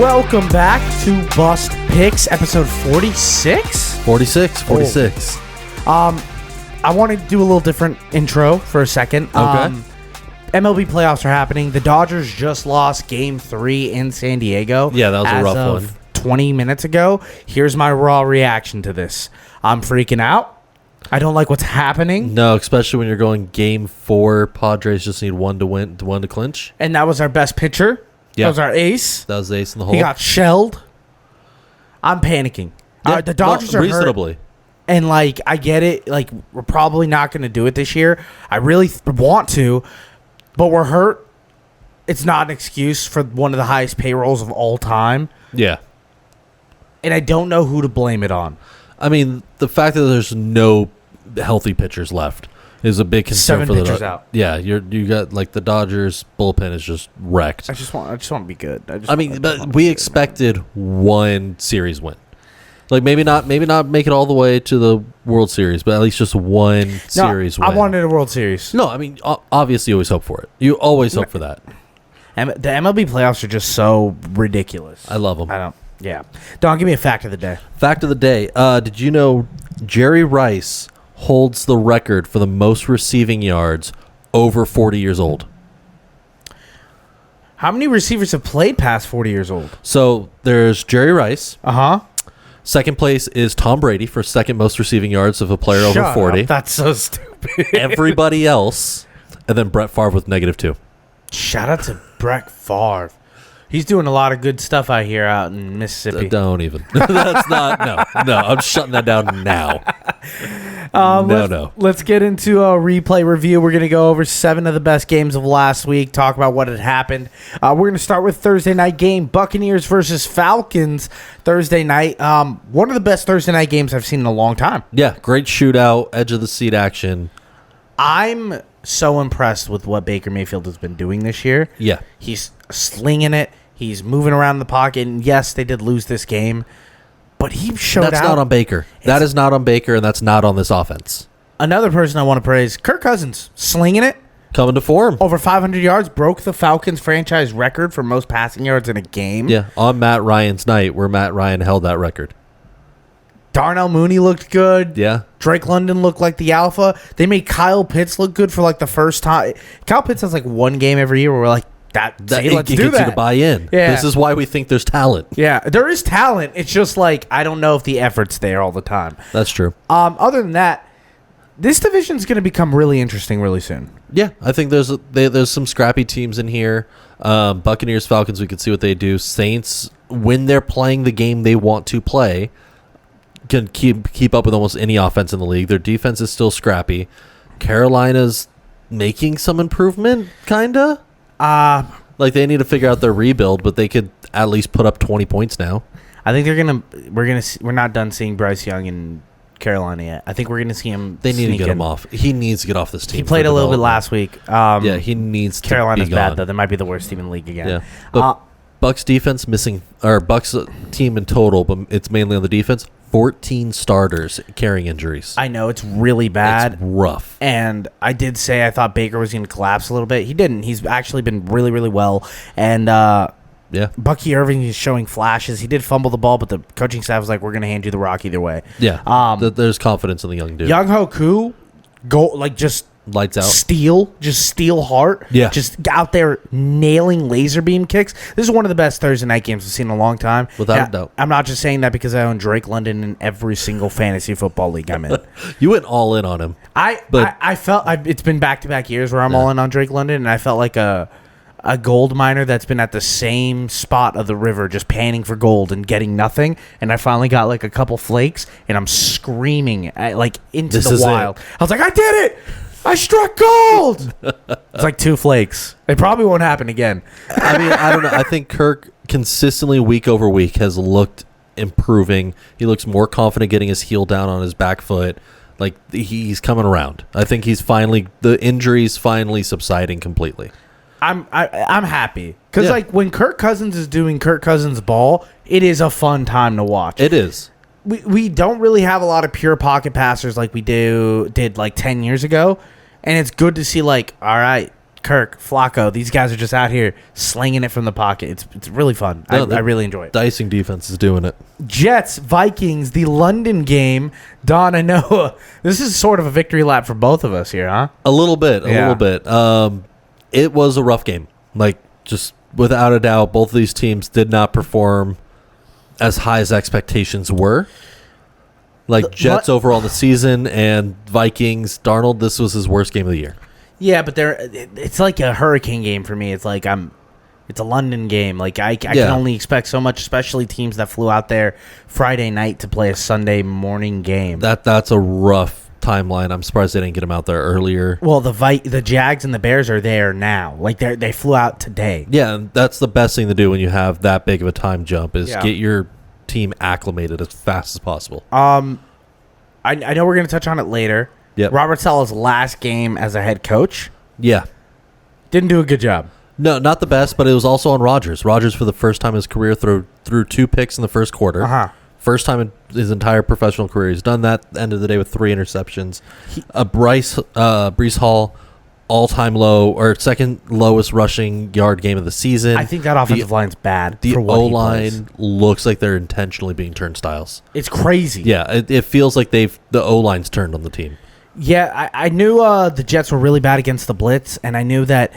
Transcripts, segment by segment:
Welcome back to Bust Picks, episode 46? 46. I want to do a little different intro for a second. Okay. MLB playoffs are happening. The Dodgers just lost Game 3 in San Diego. Yeah, that was a rough one. 20 minutes ago. Here's my raw reaction to this. I'm freaking out. I don't like what's happening. No, especially when you're going Game 4. Padres just need one to win, one to clinch. And that was our best pitcher. Yeah. That was our ace. That was the ace in the hole. He got shelled. I'm panicking. Yeah, The Dodgers are reasonably. hurt. And, I get it. We're probably not going to do it this year. I really want to, but we're hurt. It's not an excuse for one of the highest payrolls of all time. Yeah. And I don't know who to blame it on. I mean, the fact that there's no healthy pitchers left is a big concern 7 for the pitchers out. Yeah, you got the Dodgers bullpen is just wrecked. I just want to be good. But we expected one series win. Maybe not make it all the way to the World Series, but at least just one series win. I wanted a World Series. No, I mean, obviously you always hope for it. You always hope for that. The MLB playoffs are just so ridiculous. I love them. Yeah. Don, give me a fact of the day. Fact of the day. Did you know Jerry Rice holds the record for the most receiving yards over 40 years old? How many receivers have played past 40 years old? So there's Jerry Rice. Uh-huh. Second place is Tom Brady for second most receiving yards of a player over 40. Up. That's so stupid. Everybody else. And then Brett Favre with -2. Shout out to Brett Favre. He's doing a lot of good stuff out here out in Mississippi. Don't even. That's not. No. I'm shutting that down now. Let's get into a replay review. We're going to go over 7 of the best games of last week, talk about what had happened. We're going to start with Thursday night game, Buccaneers versus Falcons Thursday night. One of the best Thursday night games I've seen in a long time. Yeah, great shootout, edge of the seat action. I'm so impressed with what Baker Mayfield has been doing this year. Yeah. He's slinging it. He's moving around the pocket. And yes, they did lose this game, but he showed That's not on Baker. That is not on Baker, and that's not on this offense. Another person I want to praise, Kirk Cousins, slinging it. Coming to form. Over 500 yards, broke the Falcons franchise record for most passing yards in a game. Yeah, on Matt Ryan's night, where Matt Ryan held that record. Darnell Mooney looked good. Yeah. Drake London looked like the alpha. They made Kyle Pitts look good for the first time. Kyle Pitts has one game every year where we're like, let's do gets that. You to buy in. Yeah. This is why we think there's talent. Yeah, there is talent. It's just I don't know if the effort's there all the time. That's true. Other than that, this division's going to become really interesting really soon. Yeah, I think there's some scrappy teams in here. Buccaneers, Falcons, we can see what they do. Saints, when they're playing the game they want to play, can keep up with almost any offense in the league. Their defense is still scrappy. Carolina's making some improvement, kinda. They need to figure out their rebuild, but they could at least put up 20 points now. I think we're not done seeing Bryce Young in Carolina yet. I think we're gonna see him. They need to get him off. He needs to get off this team. He played a little bit last week. Yeah, he needs to. Carolina's be gone. bad though. They might be the worst team in the league again. Yeah, but Bucks defense missing, or Bucks team in total, but it's mainly on the defense. 14 starters carrying injuries. I know it's really bad. It's rough. And I did say I thought Baker was going to collapse a little bit. He didn't. He's actually been really, really well. And yeah, Bucky Irving is showing flashes. He did fumble the ball, but the coaching staff was like, "We're going to hand you the rock either way." Yeah. There's confidence in the young dude. Young Hoku, just lights out. Steel heart. Yeah. Just out there nailing laser beam kicks. This is one of the best Thursday night games I've seen in a long time. Without a doubt. I'm not just saying that because I own Drake London in every single fantasy football league I'm in. You went all in on him. I felt it's been back-to-back years where I'm all in on Drake London, and I felt like a gold miner that's been at the same spot of the river just panning for gold and getting nothing, and I finally got a couple flakes, and I'm screaming into the wild. I was like, I did it! I struck gold! It's 2 flakes. It probably won't happen again. I mean, I don't know. I think Kirk consistently week over week has looked improving. He looks more confident getting his heel down on his back foot. He's coming around. I think the injuries finally subsiding completely. I'm happy because Yeah. when Kirk Cousins is doing Kirk Cousins ball, it is a fun time to watch. It is. We don't really have a lot of pure pocket passers like we did 10 years ago, and it's good to see all right, Kirk, Flacco, these guys are just out here slinging it from the pocket. It's really fun. I really enjoy it. Dicing defense is doing it. Jets, Vikings, the London game. Don, I know this is sort of a victory lap for both of us here, huh? A little bit. It was a rough game. Like, just without a doubt, both of these teams did not perform as high as expectations were. Like, Jets overall in the season and Vikings, Darnold, this was his worst game of the year. Yeah, but it's like a hurricane game for me. It's like it's a London game. Like I can only expect so much, especially teams that flew out there Friday night to play a Sunday morning game. That's a rough timeline. I'm surprised they didn't get him out there earlier. Well, the Jags and the Bears are there now. Like they flew out today. Yeah, and that's the best thing to do when you have that big of a time jump is get your team acclimated as fast as possible. I know we're going to touch on it later. Yep. Robert Saleh's last game as a head coach. Yeah. Didn't do a good job. No, not the best, but it was also on Rodgers. Rodgers, for the first time in his career, threw 2 picks in the first quarter. Uh-huh. First time in his entire professional career. He's done that at the end of the day with 3 interceptions. Breece Hall, all-time low, or second lowest rushing yard game of the season. I think that offensive line's bad. The for what he plays. O-line looks like they're intentionally being turnstiles. It's crazy. Yeah, it feels like the O-line's turned on the team. Yeah, I knew the Jets were really bad against the blitz, and I knew that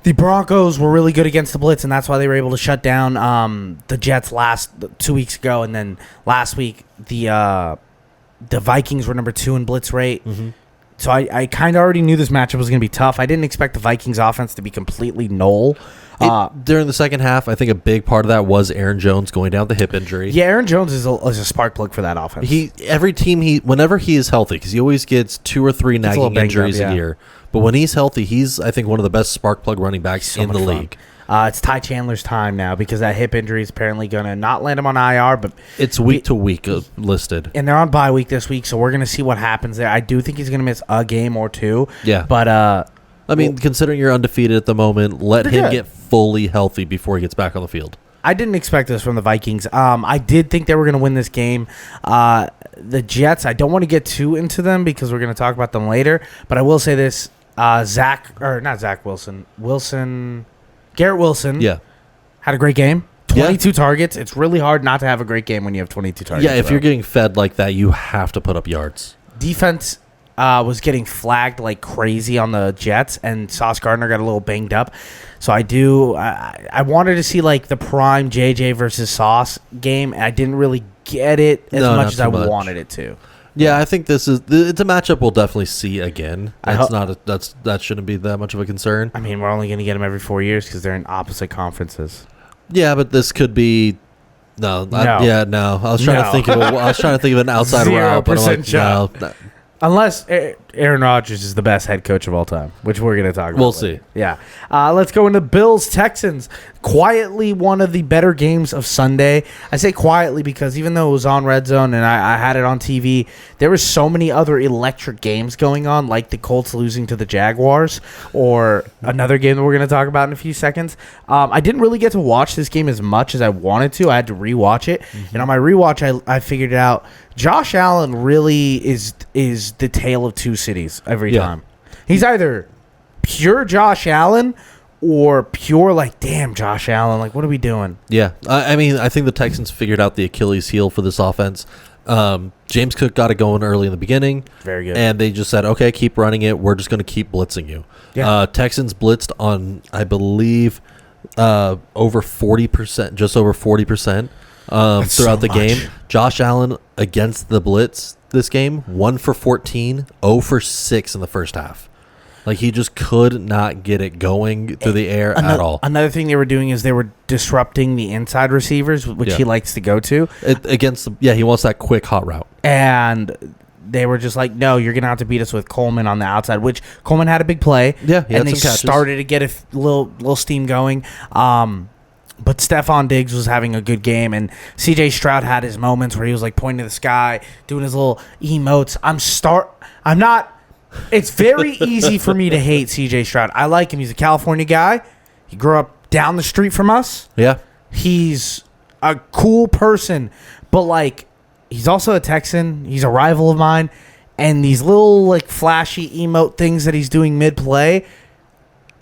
the Broncos were really good against the blitz, and that's why they were able to shut down the Jets 2 weeks ago, and then last week the Vikings were number 2 in blitz rate. Mm-hmm. So I kind of already knew this matchup was going to be tough. I didn't expect the Vikings offense to be completely null. During the second half, I think a big part of that was Aaron Jones going down with the hip injury. Yeah, Aaron Jones is a spark plug for that offense. Whenever he is healthy, because he always gets 2 or 3 nagging injuries a year. But when he's healthy, he's, I think, one of the best spark plug running backs in the league. It's Ty Chandler's time now because that hip injury is apparently going to not land him on IR, but it's week to week listed. And they're on bye week this week, so we're going to see what happens there. I do think he's going to miss a game or 2. Yeah. But considering you're undefeated at the moment, let him get fully healthy before he gets back on the field. I didn't expect this from the Vikings. I did think they were going to win this game. The Jets, I don't want to get too into them because we're going to talk about them later, but I will say this. Garrett Wilson had a great game. 22 targets. It's really hard not to have a great game when you have 22 targets. Yeah, if you're getting fed like that, you have to put up yards. Defense was getting flagged like crazy on the Jets, and Sauce Gardner got a little banged up. So I wanted to see like the prime JJ versus Sauce game, and I didn't really get it as much as I wanted it to. Yeah, I think it's a matchup we'll definitely see again. That shouldn't be that much of a concern. I mean, we're only going to get them every 4 years because they're in opposite conferences. Yeah, but this could be no. I was trying to think of an outside route, but I'm like, no. Unless Aaron Rodgers is the best head coach of all time, which we're going to talk about. We'll see. Yeah. Let's go into Bills-Texans. Quietly one of the better games of Sunday. I say quietly because even though it was on Red Zone and I had it on TV, there were so many other electric games going on, like the Colts losing to the Jaguars or another game that we're going to talk about in a few seconds. I didn't really get to watch this game as much as I wanted to. I had to rewatch it. Mm-hmm. And on my rewatch, I figured it out. Josh Allen really is the tale of two cities every time. He's either pure Josh Allen or pure like, damn, Josh Allen, like, what are we doing? Yeah, I think the Texans figured out the Achilles heel for this offense. James Cook got it going early in the beginning. Very good. And they just said, okay, keep running it. We're just going to keep blitzing you. Yeah. Texans blitzed on, I believe, over 40%, just over 40%. Throughout the game. Josh Allen against the blitz this game, 1 for 14, 0 for 6 in the first half. Like, he just could not get it going through the air at all. Another thing they were doing is they were disrupting the inside receivers, which he likes to go to. He wants that quick hot route. And they were just like, no, you're going to have to beat us with Coleman on the outside, which Coleman had a big play. Yeah, and they started to get a little steam going. But Stephon Diggs was having a good game, and C.J. Stroud had his moments where he was like pointing to the sky, doing his little emotes. I'm not. It's very easy for me to hate C.J. Stroud. I like him. He's a California guy. He grew up down the street from us. Yeah. He's a cool person, but like he's also a Texan. He's a rival of mine, and these little like flashy emote things that he's doing mid-play,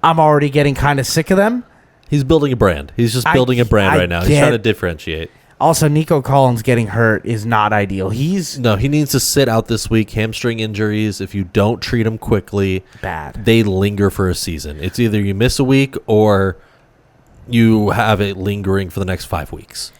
I'm already getting kind of sick of them. He's building a brand. He's just building a brand right now. He's trying to differentiate. Also, Nico Collins getting hurt is not ideal. He needs to sit out this week. Hamstring injuries, if you don't treat them quickly, bad. They linger for a season. It's either you miss a week or you have it lingering for the next 5 weeks.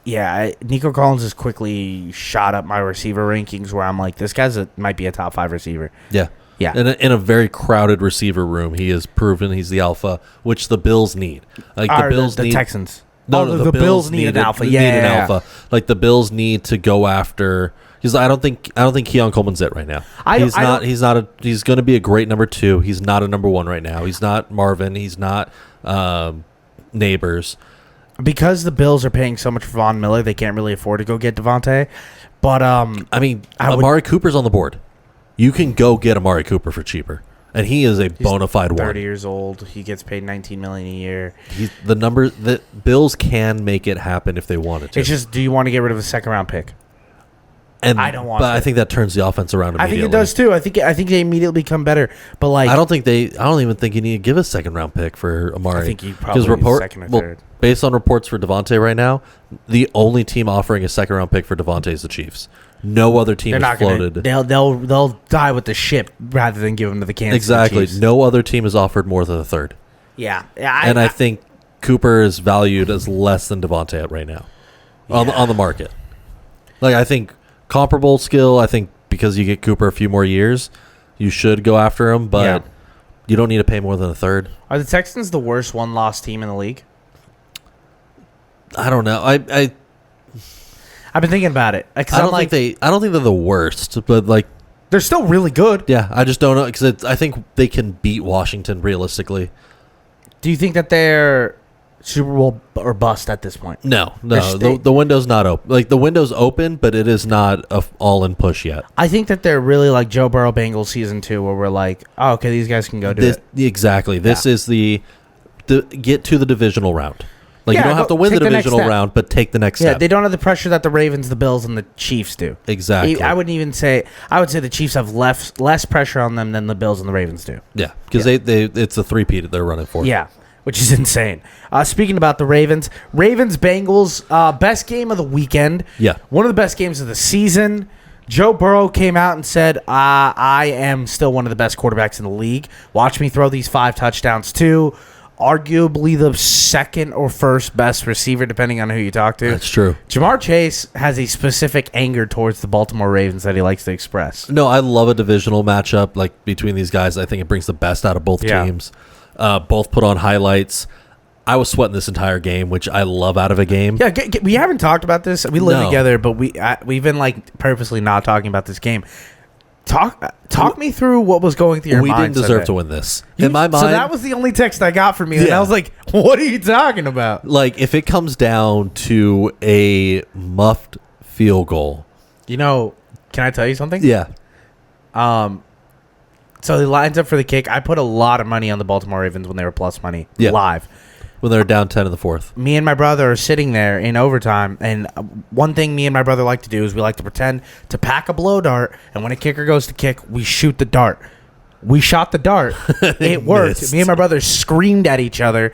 Yeah, Nico Collins has quickly shot up my receiver rankings where I'm like, this guy's might be a top 5 receiver. Yeah. Yeah. In a very crowded receiver room, he has proven he's the alpha, which the Bills need. Like the Texans. No, the Bills need an alpha. Yeah, need an alpha. Like the Bills need to go after. Because I don't think Keon Coleman's it right now. He's going to be a great number 2. He's not a number 1 right now. He's not Marvin. He's not Neighbors. Because the Bills are paying so much for Von Miller, they can't really afford to go get Devontae. But Amari Cooper's on the board. You can go get Amari Cooper for cheaper. And he is a bona fide 30 one. years old. He gets paid $19 million a year. The number that Bills can make it happen if they wanted to. It's just, do you want to get rid of a second-round pick? And I don't want. But I think that turns the offense around immediately. I think it does too. I think they immediately become better. But like, I don't even think you need to give a second-round pick for Amari. I think you probably need second or third. Based on reports for Devontae right now, the only team offering a second-round pick for Devontae is the Chiefs. No other team has floated. They'll die with the ship rather than give them to the Kansas City Chiefs. No other team has offered more than a third. Yeah. I think Cooper is valued as less than Devontae right now on the market. Like, I think comparable skill. I think because you get Cooper a few more years, you should go after him, but you don't need to pay more than a third. Are the Texans the worst one-loss team in the league? I don't know. I've been thinking about it. I don't think they're the worst, but like they're still really good. Yeah, I just don't know because I think they can beat Washington realistically. Do you think that they're Super Bowl or bust at this point? No. The window's not open. Like the window's open, but it is not a all-in push yet. I think that they're really like Joe Burrow Bengals season 2, where we're like, oh, okay, these guys can go do it. Exactly. This is the get to the divisional round. Like, you don't have to win the divisional round, but take the next step. Yeah, they don't have the pressure that the Ravens, the Bills, and the Chiefs do. Exactly. I would say the Chiefs have less pressure on them than the Bills and the Ravens do. Yeah, because it's a three-peat that they're running for. Yeah, which is insane. Speaking about the Ravens-Bengals, best game of the weekend. Yeah. One of the best games of the season. Joe Burrow came out and said, I am still one of the best quarterbacks in the league. Watch me throw these 5 touchdowns, too. Arguably the second or first best receiver, depending on who you talk to. That's true. Jamar Chase has a specific anger towards the Baltimore Ravens that he likes to express. No, I love a divisional matchup like between these guys. I think it brings the best out of both teams. Both put on highlights. I was sweating this entire game, which I love out of a game. Yeah, we haven't talked about this. We live together, but we've been like purposely not talking about this game. Talk me through what was going through your mind. We didn't deserve to win this. In my mind. So that was the only text I got from you. And I was like, what are you talking about? Like, if it comes down to a muffed field goal. Can I tell you something? Yeah. So he lines up for the kick. I put a lot of money on the Baltimore Ravens when they were plus money live. When they were down 10 in the fourth. Me and my brother are sitting there in overtime, and one thing me and my brother like to do is we like to pretend to pack a blow dart, and when a kicker goes to kick, we shoot the dart. We shot the dart. It worked. Missed. Me and my brother screamed at each other,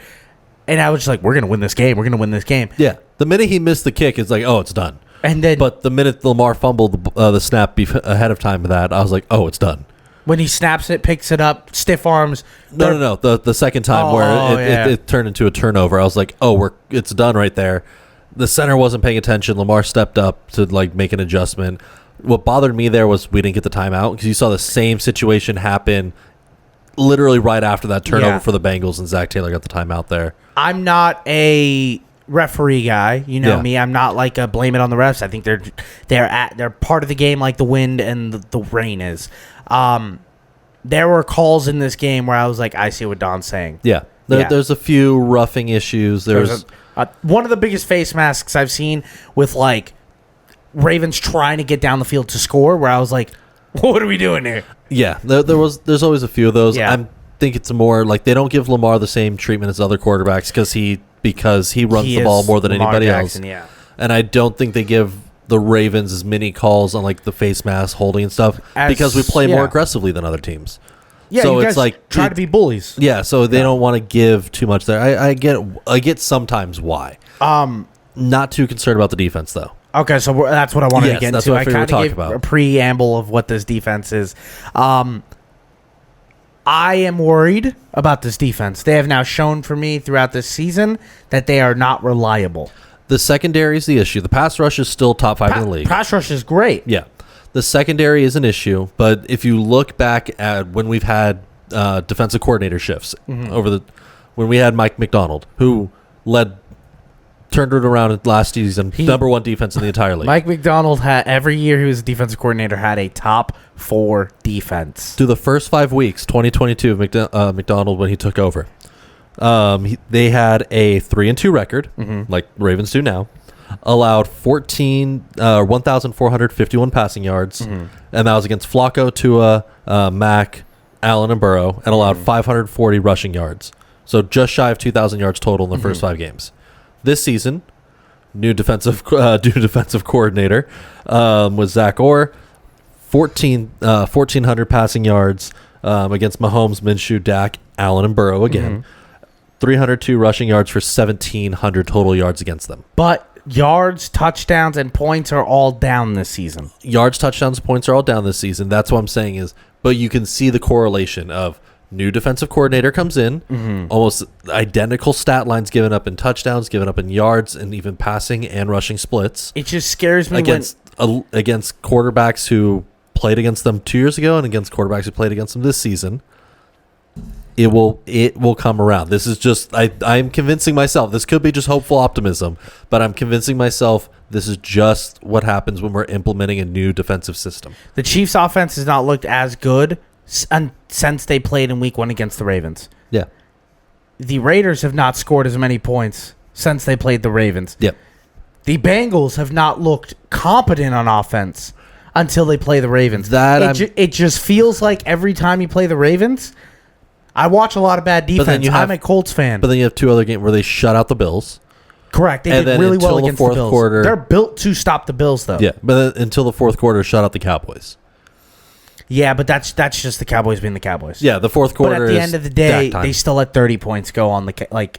and I was just like, we're going to win this game. We're going to win this game. Yeah. The minute he missed the kick, it's like, oh, it's done. But the minute Lamar fumbled the snap ahead of time of that, I was like, oh, it's done. When he snaps it, picks it up, stiff arms. No. The second time where it turned into a turnover, I was like, oh, it's done right there. The center wasn't paying attention. Lamar stepped up to like make an adjustment. What bothered me there was we didn't get the timeout because you saw the same situation happen literally right after that turnover for the Bengals, and Zach Taylor got the timeout there. I'm not a referee guy, me. I'm not like a blame it on the refs. I think they're part of the game, like the wind and the rain is. There were calls in this game where I was like, I see what Don's saying. Yeah, there's a few roughing issues. There's one of the biggest face masks I've seen with like Ravens trying to get down the field to score, where I was like, what are we doing here? Yeah, there's always a few of those. Yeah. I think it's more like they don't give Lamar the same treatment as other quarterbacks because he runs the ball more than Lamar anybody Jackson, else. Yeah. And I don't think they give the Ravens as many calls on like the face mask holding and stuff because we play more aggressively than other teams. Yeah, so you it's guys like try to be bullies. Yeah, so they don't want to give too much there. I get sometimes why. Not too concerned about the defense though. Okay, so that's what I wanted to Yes, get that's into. what I I figured kind we'd of talk gave about. a preamble of what this defense is. I am worried about this defense. They have now shown for me throughout this season that they are not reliable. The secondary is the issue. The pass rush is still top 5 in the league. Pass rush is great. Yeah. The secondary is an issue, but if you look back at when we've had defensive coordinator shifts when we had Mike McDonald, who turned it around last season, number one defense in the entire league. Mike McDonald had every year he was a defensive coordinator had a top 4 defense. Through the first 5 weeks, 2022 of McDonald when he took over, they had a 3-2 record, like Ravens do now. Allowed 1,451 passing yards, and that was against Flacco, Tua, Mack, Allen, and Burrow, and allowed 540 rushing yards. So just shy of 2,000 yards total in the first 5 games. This season, new defensive coordinator was Zach Orr, 1,400 passing yards against Mahomes, Minshew, Dak, Allen, and Burrow again. 302 rushing yards for 1,700 total yards against them. But yards, touchdowns, and points are all down this season. Yards, touchdowns, points are all down this season. That's what I'm saying is, but you can see the correlation of new defensive coordinator comes in, almost identical stat lines given up in touchdowns, given up in yards, and even passing and rushing splits. It just scares me against quarterbacks who played against them 2 years ago and against quarterbacks who played against them this season. It will come around. This is just I'm convincing myself. This could be just hopeful optimism, but I'm convincing myself this is just what happens when we're implementing a new defensive system. The Chiefs' offense has not looked as good since they played in Week 1 against the Ravens. Yeah. The Raiders have not scored as many points since they played the Ravens. Yep. The Bengals have not looked competent on offense until they play the Ravens. It just feels like every time you play the Ravens, I watch a lot of bad defense. I'm a Colts fan. But then you have 2 other games where they shut out the Bills. Correct. They did really well against the Bills. Quarter, they're built to stop the Bills, though. Yeah, but then until the fourth quarter, shut out the Cowboys. Yeah, but that's just the Cowboys being the Cowboys. Yeah, the fourth quarter. But at the end of the day, they still let 30 points go on the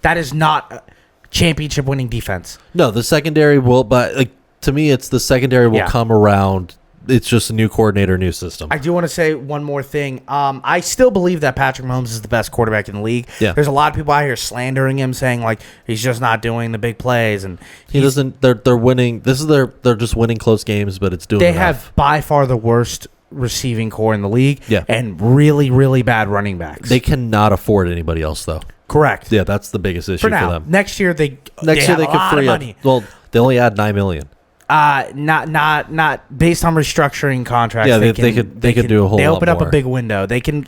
that is not a championship winning defense. No, the secondary will, but to me, it's the secondary will come around. It's just a new coordinator, new system. I do want to say one more thing. I still believe that Patrick Mahomes is the best quarterback in the league. Yeah. There's a lot of people out here slandering him, saying like he's just not doing the big plays, and he doesn't. They're winning. They're just winning close games, but it's doing. They have by far the worst receiving core in the league. Yeah. And really, really bad running backs. They cannot afford anybody else, though. Correct. Yeah, that's the biggest issue for them. Next year they could free up. Money. Well, they only add $9 million. Not based on restructuring contracts. Yeah, they could do a whole lot. They open up more. a big window. They can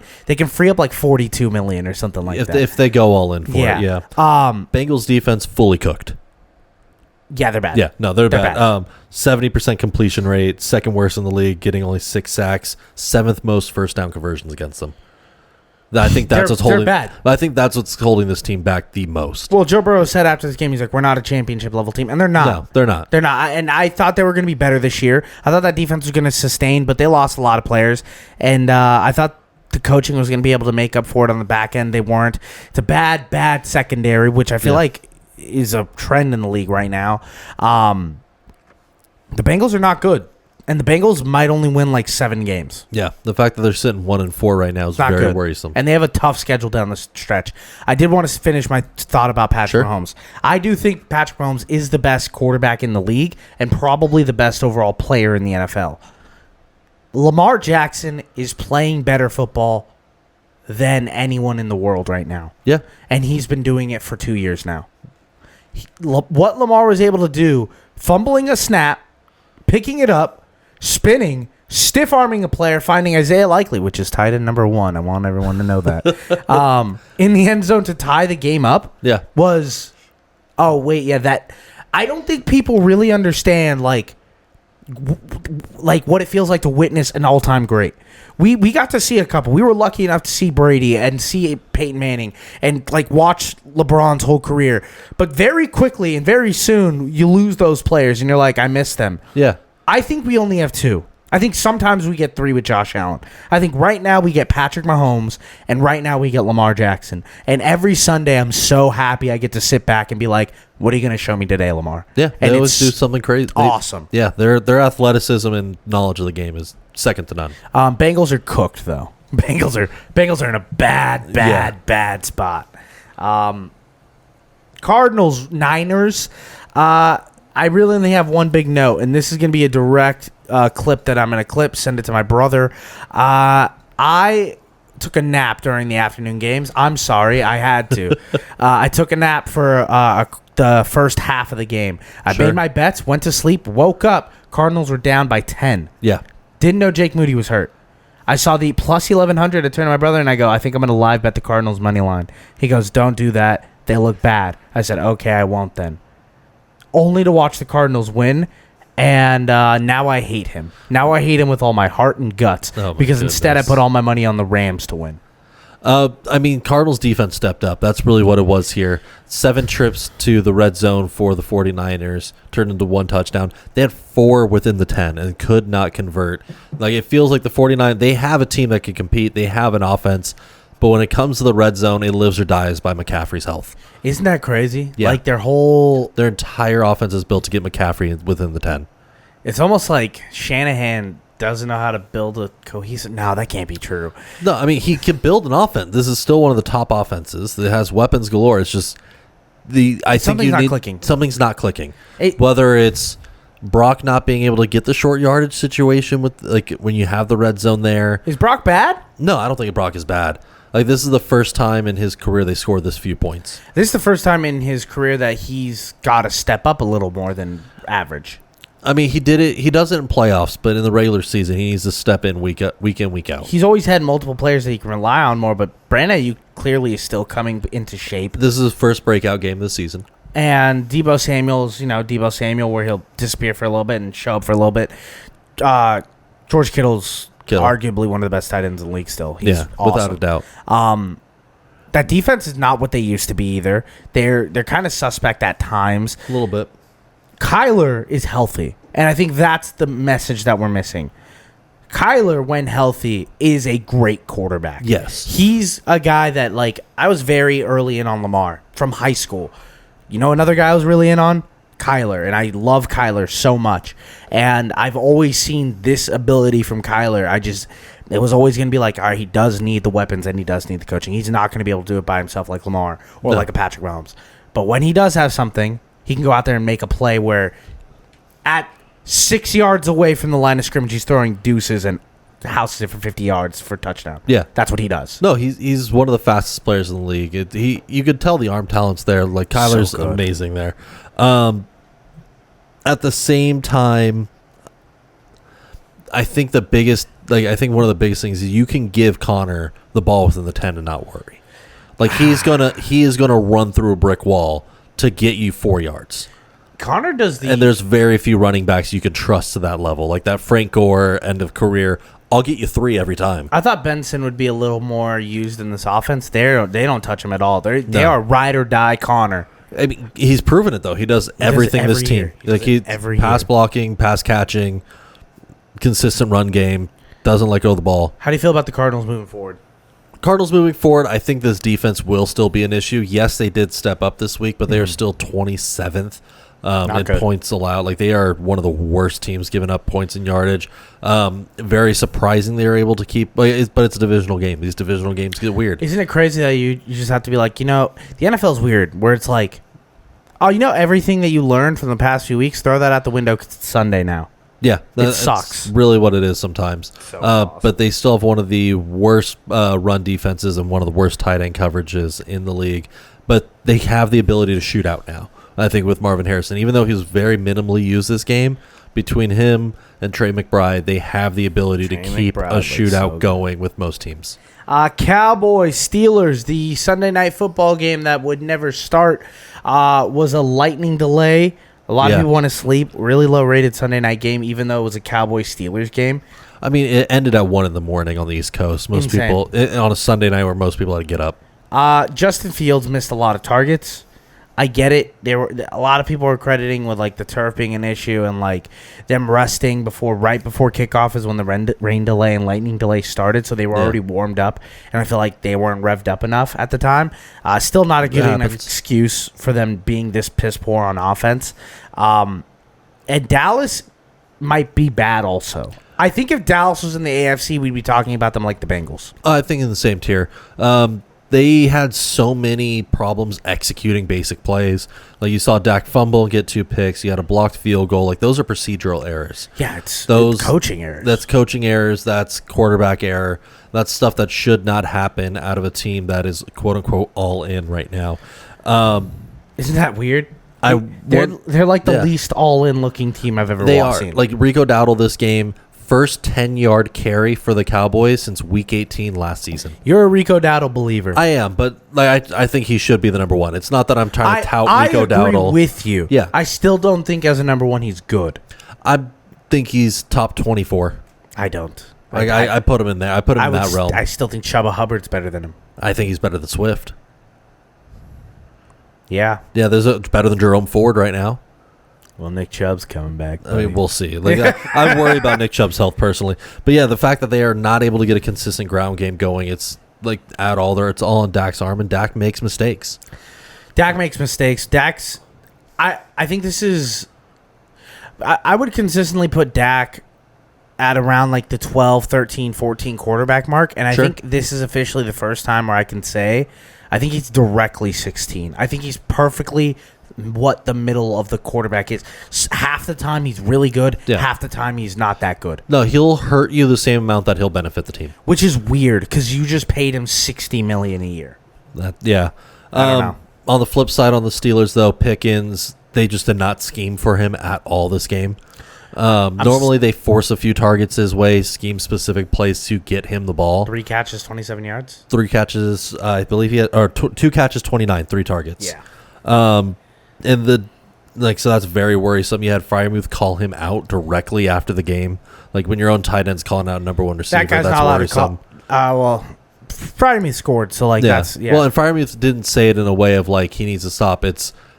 free up like $42 million or something like that if they go all in for it. Yeah. Bengals defense fully cooked. Yeah, they're bad. Yeah, no, they're bad. 70% completion rate, second worst in the league, getting only 6 sacks, 7th most first down conversions against them. I think that's what's holding. They're bad. I think that's what's holding this team back the most. Well, Joe Burrow said after this game, he's like, "We're not a championship level team," and they're not. No, they're not. They're not. And I thought they were going to be better this year. I thought that defense was going to sustain, but they lost a lot of players, and I thought the coaching was going to be able to make up for it on the back end. They weren't. It's a bad secondary, which I feel like is a trend in the league right now. The Bengals are not good. And the Bengals might only win like 7 games. Yeah, the fact that they're sitting 1-4 right now is very good. worrisome. And they have a tough schedule down the stretch. I did want to finish my thought about Patrick Mahomes. I do think Patrick Mahomes is the best quarterback in the league and probably the best overall player in the NFL. Lamar Jackson is playing better football than anyone in the world right now. Yeah. And he's been doing it for 2 years now. What Lamar was able to do, fumbling a snap, picking it up, spinning, stiff-arming a player, finding Isaiah Likely, which is tied in number 1. I want everyone to know that. In the end zone to tie the game up was... Oh, wait, that... I don't think people really understand, like what it feels like to witness an all-time great. We got to see a couple. We were lucky enough to see Brady and see Peyton Manning and watch LeBron's whole career. But very quickly and very soon, you lose those players, and you're like, I miss them. Yeah. I think we only have 2. I think sometimes we get 3 with Josh Allen. I think right now we get Patrick Mahomes, and right now we get Lamar Jackson. And every Sunday I'm so happy I get to sit back and be like, what are you going to show me today, Lamar? Yeah, and they always do something crazy. Awesome. Their athleticism and knowledge of the game is second to none. Bengals are cooked, though. Bengals are in a bad spot. Cardinals, Niners. I really only have one big note, and this is going to be a direct clip that I'm going to send it to my brother. I took a nap during the afternoon games. I'm sorry, I had to. I took a nap for the first half of the game. I made my bets, went to sleep, woke up. Cardinals were down by 10. Yeah. Didn't know Jake Moody was hurt. I saw the plus 1100. I turned to my brother and I go, I think I'm going to live bet the Cardinals money line. He goes, don't do that. They look bad. I said, okay, I won't then. Only to watch the Cardinals win, and now I hate him. Now I hate him with all my heart and guts because instead I put all my money on the Rams to win. Cardinals defense stepped up. That's really what it was here. 7 trips to the red zone for the 49ers turned into 1 touchdown. They had 4 within the 10 and could not convert. Like, it feels like the 49ers, they have a team that can compete. They have an offense. But when it comes to the red zone, it lives or dies by McCaffrey's health. Isn't that crazy? Yeah. Like their entire offense is built to get McCaffrey within the 10. It's almost like Shanahan doesn't know how to build a cohesive. No, that can't be true. No, I mean, he can build an offense. This is still one of the top offenses that has weapons galore. It's just Something's not clicking. Whether it's Brock not being able to get the short yardage situation with, like, when you have the red zone there. Is Brock bad? No, I don't think Brock is bad. Like, this is the first time in his career they scored this few points. This is the first time in his career that he's got to step up a little more than average. I mean, he did it. He does it in playoffs, but in the regular season, he needs to step in week in, week out. He's always had multiple players that he can rely on more, but Brandon Ayuk clearly is still coming into shape. This is his first breakout game this season. And Deebo Samuel, where he'll disappear for a little bit and show up for a little bit. George Kittle's arguably one of the best tight ends in the league still. He's awesome. Without a doubt. That defense is not what they used to be either. They're kind of suspect at times. A little bit. Kyler is healthy, and I think that's the message that we're missing. Kyler, when healthy, is a great quarterback. Yes. He's a guy that, like, I was very early in on Lamar from high school. You know another guy I was really in on? Kyler, and I love Kyler so much. And I've always seen this ability from Kyler. It was always going to be like, all right, he does need the weapons and he does need the coaching. He's not going to be able to do it by himself like Lamar or like a Patrick Mahomes. But when he does have something, he can go out there and make a play where at 6 yards away from the line of scrimmage, he's throwing deuces and houses it for 50 yards for a touchdown. Yeah. That's what he does. No, he's one of the fastest players in the league. You could tell the arm talent's there. Like, Kyler's amazing there. At the same time, I think one of the biggest things is you can give Connor the ball within the 10 and not worry. Like, he is gonna run through a brick wall to get you 4 yards. Connor does and there's very few running backs you can trust to that level. Like that Frank Gore end of career, I'll get you 3 every time. I thought Benson would be a little more used in this offense. They don't touch him at all. They are ride or die Connor. I mean, he's proven it though. He does everything in this team. Like pass blocking, pass catching, consistent run game, doesn't let go of the ball. How do you feel about the Cardinals moving forward? Cardinals moving forward, I think this defense will still be an issue. Yes, they did step up this week, but they are still 27th in points allowed. Like, they are one of the worst teams giving up points and yardage. Very surprising they are able to keep, but it's a divisional game. These divisional games get weird. Isn't it crazy that you just have to be like, the NFL is weird, where it's like, oh, everything that you learned from the past few weeks, throw that out the window 'cause it's Sunday now. Yeah, it sucks. Really what it is sometimes. So awesome. But they still have one of the worst run defenses and one of the worst tight end coverages in the league. But they have the ability to shoot out now, I think, with Marvin Harrison. Even though he was very minimally used this game, between him and Trey McBride, they have the ability to keep a shootout going with most teams. Cowboys, Steelers, the Sunday night football game that would never start was a lightning delay. A lot of people want to sleep. Really low-rated Sunday night game, even though it was a Cowboys-Steelers game. I mean, it ended at 1 in the morning on the East Coast. Most people on a Sunday night where most people had to get up. Justin Fields missed a lot of targets. I get it. There were a lot of people were crediting with like the turf being an issue and like them resting right before kickoff is when the rain delay and lightning delay started, so they were already warmed up, and I feel like they weren't revved up enough at the time. Still not a good enough excuse for them being this piss poor on offense. And Dallas might be bad also. I think if Dallas was in the AFC, we'd be talking about them like the Bengals. I think in the same tier. They had so many problems executing basic plays. Like you saw Dak fumble and get 2 picks. You had a blocked field goal. Like those are procedural errors. Yeah, it's coaching errors. That's coaching errors. That's quarterback error. That's stuff that should not happen out of a team that is quote unquote all in right now. Isn't that weird? They're like the least all in looking team I've ever seen. Like Rico Dowdle this game. First 10-yard carry for the Cowboys since Week 18 last season. You're a Rico Dowdle believer. I am, but like I think he should be the number one. It's not that I'm trying to tout Rico Dowdle. I agree with you. Yeah. I still don't think as a number one he's good. I think he's top 24. I don't. Like I put him in there. I put him in that realm. I still think Chuba Hubbard's better than him. I think he's better than Swift. Yeah. Yeah, better than Jerome Ford right now. Well, Nick Chubb's coming back. I mean, we'll see. Like, I'm worried about Nick Chubb's health personally. But yeah, the fact that they are not able to get a consistent ground game going, it's like at all there. It's all on Dak's arm, and Dak makes mistakes. I think this is. I would consistently put Dak at around like the 12, 13, 14 quarterback mark, and I think this is officially the first time where I can say I think he's directly 16. I think he's perfectly what the middle of the quarterback is. Half the time he's really good, half the time he's not that good. No, he'll hurt you the same amount that he'll benefit the team. Which is weird because you just paid him $60 million a year. I don't know. On the flip side, on the Steelers though, Pickens, they just did not scheme for him at all this game. Normally they force a few targets his way, scheme specific plays to get him the ball. 3 catches, 27 yards. 3 catches, I believe he had, or 2 catches, 29, 3 targets. Yeah. And so that's very worrisome. You had Freiermuth call him out directly after the game. Like when your own tight end's calling out number one receiver, that guy's that's not allowed worrisome. To call. Well, Freiermuth scored, so like that's Well, and Freiermuth didn't say it in a way of like he needs to stop.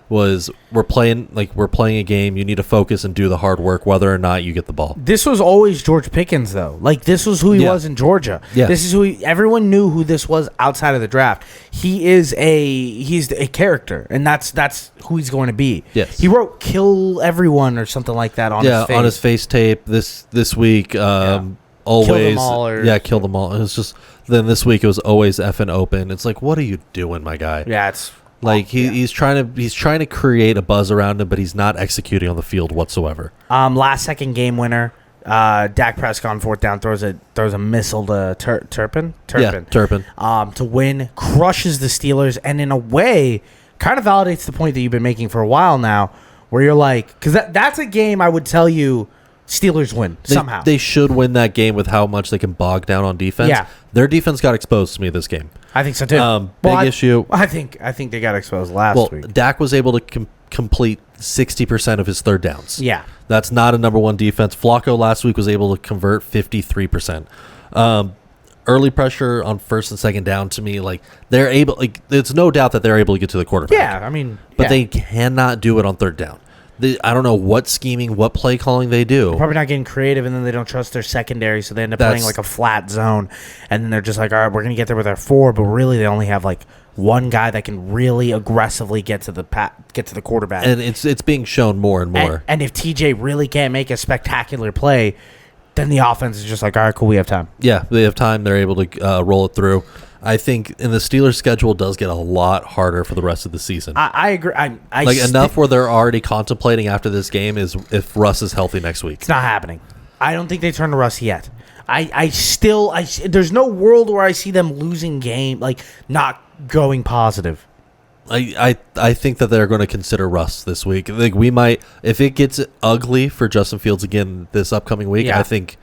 We're playing a game. You need to focus and do the hard work, whether or not you get the ball. This was always George Pickens, though. Like this was who he was in Georgia. Yeah. This is who everyone knew who this was outside of the draft. He's a character, and that's who he's going to be. Yes. He wrote "kill everyone" or something like that on his face. On his face tape this week. Always kill them all. Kill them all. It was just then this week it was always effing open. It's like, what are you doing, my guy? Yeah, it's. Like he's trying to create a buzz around him, but he's not executing on the field whatsoever. Last second game winner, Dak Prescott on 4th down throws a missile to Turpin. Yeah, Turpin. To win, crushes the Steelers, and in a way, kind of validates the point that you've been making for a while now, where you're like, because that's a game I would tell you Steelers win somehow. They should win that game with how much they can bog down on defense. Yeah. Their defense got exposed to me this game. I think so too. Issue. I think they got exposed last week. Dak was able to complete 60% of his third downs. Yeah, that's not a number one defense. Flacco last week was able to convert 53%. Early pressure on 1st and 2nd down to me, like they're able. Like it's no doubt that they're able to get to the quarterback. Yeah, I mean, but they cannot do it on 3rd down. I don't know what scheming, what play calling they do. They're probably not getting creative, and then they don't trust their secondary, so they end up playing like a flat zone. And then they're just like, all right, we're going to get there with our 4, but really they only have like one guy that can really aggressively get to the quarterback. And it's being shown more and more. And if TJ really can't make a spectacular play, then the offense is just like, all right, cool, we have time. Yeah, they have time. They're able to roll it through. I think in the Steelers' schedule does get a lot harder for the rest of the season. I agree. Enough where they're already contemplating after this game is if Russ is healthy next week. It's not happening. I don't think they turn to Russ yet. There's no world where I see them losing game, like not going positive. I think that they're going to consider Russ this week. Like we might, if it gets ugly for Justin Fields again this upcoming week, I think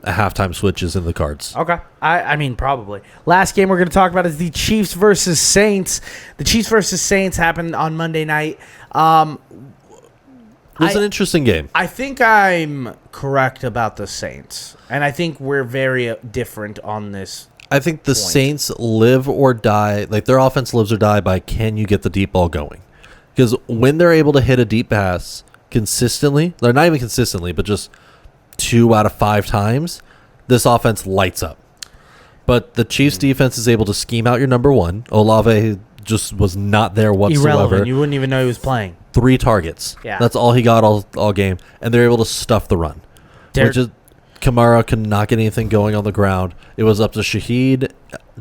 a halftime switch is in the cards. Okay. I mean, probably. Last game we're going to talk about is the Chiefs versus Saints. The Chiefs versus Saints happened on Monday night. It was an interesting game. I think I'm correct about the Saints, and I think we're very different on this. I think the Saints live or die, like their offense lives or die by can you get the deep ball going. Because when they're able to hit a deep pass consistently, they're not even consistently, but just 2 out of 5 times, this offense lights up. But the Chiefs defense is able to scheme out your number one. Olave just was not there whatsoever. Irrelevant. You wouldn't even know he was playing. 3 targets. Yeah. That's all he got all game. And they're able to stuff the run. Which is, Kamara could not get anything going on the ground. It was up to Shaheed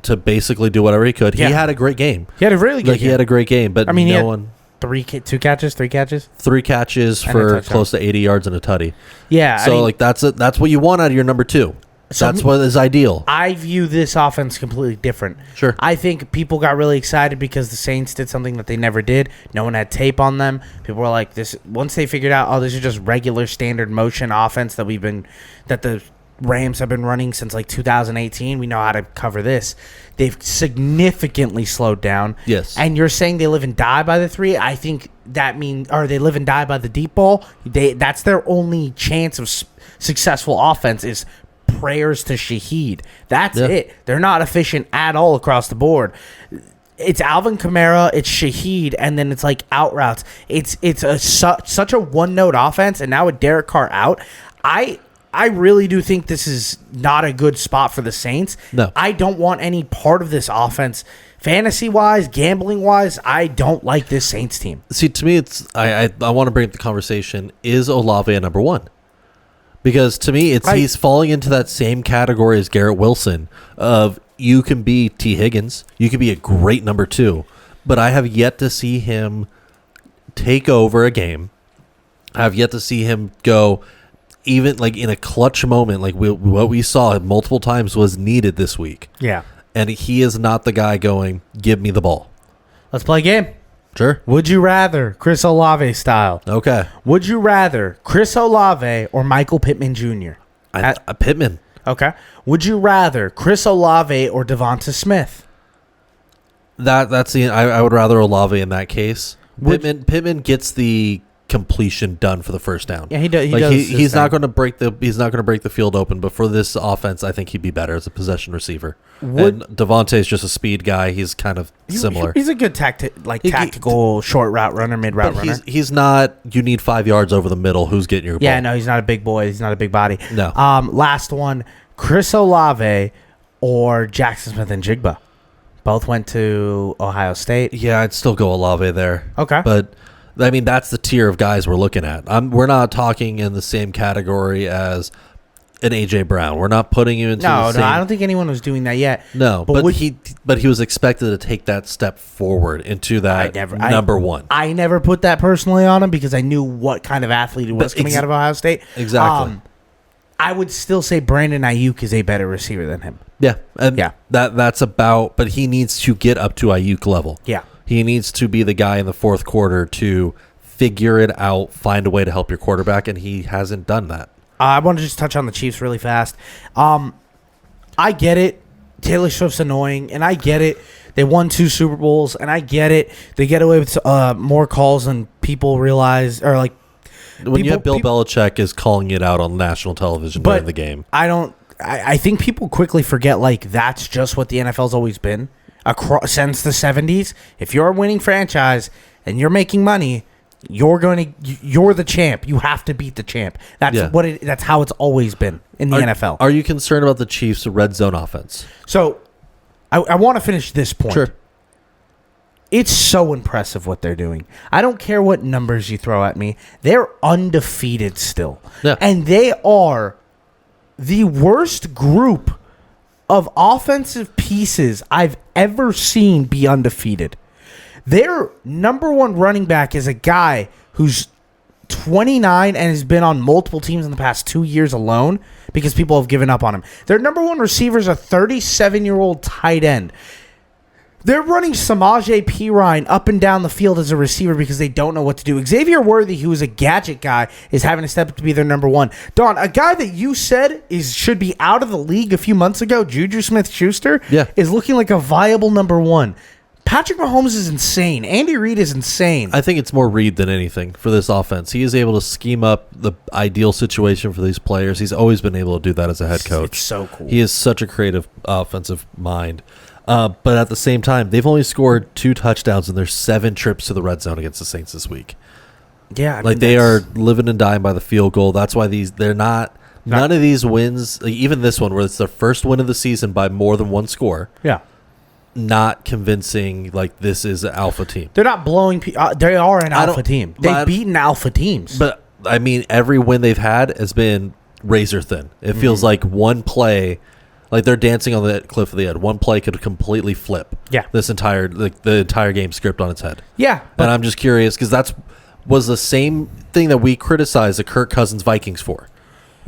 to basically do whatever he could. Yeah. He had a great game. He had a really good game. He had a great game, but I mean, no one... 3 catches? 3 catches? 3 catches And a for touchdown. close to 80 yards and a tutty. Yeah. So, that's what you want out of your number 2. So That's what is ideal. I view this offense completely different. Sure. I think people got really excited because the Saints did something that they never did. No one had tape on them. People were like, "This." Once they figured out, this is just regular standard motion offense that the Rams have been running since like 2018. We know how to cover this. They've significantly slowed down. Yes. And you're saying they live and die by the 3. I think that means, or they live and die by the deep ball. That's their only chance of successful offense is prayers to Shaheed. That's it. They're not efficient at all across the board. It's Alvin Kamara, it's Shaheed, and then it's like out routes. It's such a one-note offense, and now with Derek Carr out, I really do think this is not a good spot for the Saints. No. I don't want any part of this offense. Fantasy-wise, gambling-wise, I don't like this Saints team. See, to me, I want to bring up the conversation, is Olave a number 1? Because to me, he's falling into that same category as Garrett Wilson of you can be T. Higgins, you can be a great number 2, but I have yet to see him take over a game. I have yet to see him go even like in a clutch moment, like what we saw multiple times was needed this week. Yeah. And he is not the guy going, give me the ball. Let's play a game. Sure. Would you rather, Chris Olave style? Okay. Would you rather Chris Olave or Michael Pittman Jr.? Pittman. Okay. Would you rather Chris Olave or Devonta Smith? That's the I would rather Olave in that case. Pittman gets the completion done for the first down. Yeah, he does. He's not going to break the field open, but for this offense, I think he'd be better as a possession receiver. And Devontae's just a speed guy. He's kind of similar. He's a good tactical short route runner, mid route runner. He's not. You need 5 yards over the middle. Who's getting your ball? Yeah, no, he's not a big boy. He's not a big body. No. Last one, Chris Olave or Jackson Smith and Jigba. Both went to Ohio State. Yeah, I'd still go Olave there. Okay. But I mean, that's the tier of guys we're looking at. We're not talking in the same category as an A.J. Brown. We're not putting you into the same... No, I don't think anyone was doing that yet. No, but he was expected to take that step forward into that number 1. I never put that personally on him because I knew what kind of athlete he was coming out of Ohio State. Exactly. I would still say Brandon Ayuk is a better receiver than him. Yeah, and Yeah. that's about... But he needs to get up to Ayuk level. Yeah. He needs to be the guy in the fourth quarter to figure it out, find a way to help your quarterback, and he hasn't done that. I want to just touch on the Chiefs really fast. I get it. Taylor Swift's annoying, and I get it. They won 2 Super Bowls, and I get it. They get away with more calls than people realize, or like when you have Bill Belichick is calling it out on national television during the game. I think people quickly forget like that's just what the NFL's always been since the 70s. If you're a winning franchise and you're making money, you're the champ. You have to beat the champ. That's how it's always been in the NFL. Are you concerned about the Chiefs' red zone offense? So I want to finish this point. Sure. It's so impressive what they're doing. I don't care what numbers you throw at me. They're undefeated still. Yeah. And they are the worst group of offensive pieces I've ever seen be undefeated. Their number 1 running back is a guy who's 29 and has been on multiple teams in the past 2 years alone because people have given up on him. Their number 1 receiver is a 37-year-old tight end. They're running Samaje Perine up and down the field as a receiver because they don't know what to do. Xavier Worthy, who is a gadget guy, is having to step up to be their number 1. Don, a guy that you said should be out of the league a few months ago, Juju Smith-Schuster, is looking like a viable number 1. Patrick Mahomes is insane. Andy Reid is insane. I think it's more Reid than anything for this offense. He is able to scheme up the ideal situation for these players. He's always been able to do that as a head coach. It's so cool. He is such a creative offensive mind. But at the same time, they've only scored 2 touchdowns in their 7 trips to the red zone against the Saints this week. Yeah, I Like mean, they are that's- living and dying by the field goal. That's why they're not. None of these wins, like even this one, where it's their first win of the season by more than 1 score, Yeah, not convincing. Like this is an alpha team. they're not blowing. They are an I don't- alpha team. but I- They've beaten alpha teams. But I mean, every win they've had has been razor thin. It Mm-hmm. feels like one play, like they're dancing on the cliff of the edge. One play could completely flip. Yeah. the entire game script on its head. yeah, And I'm just curious because was the same thing that we criticized the Kirk Cousins Vikings for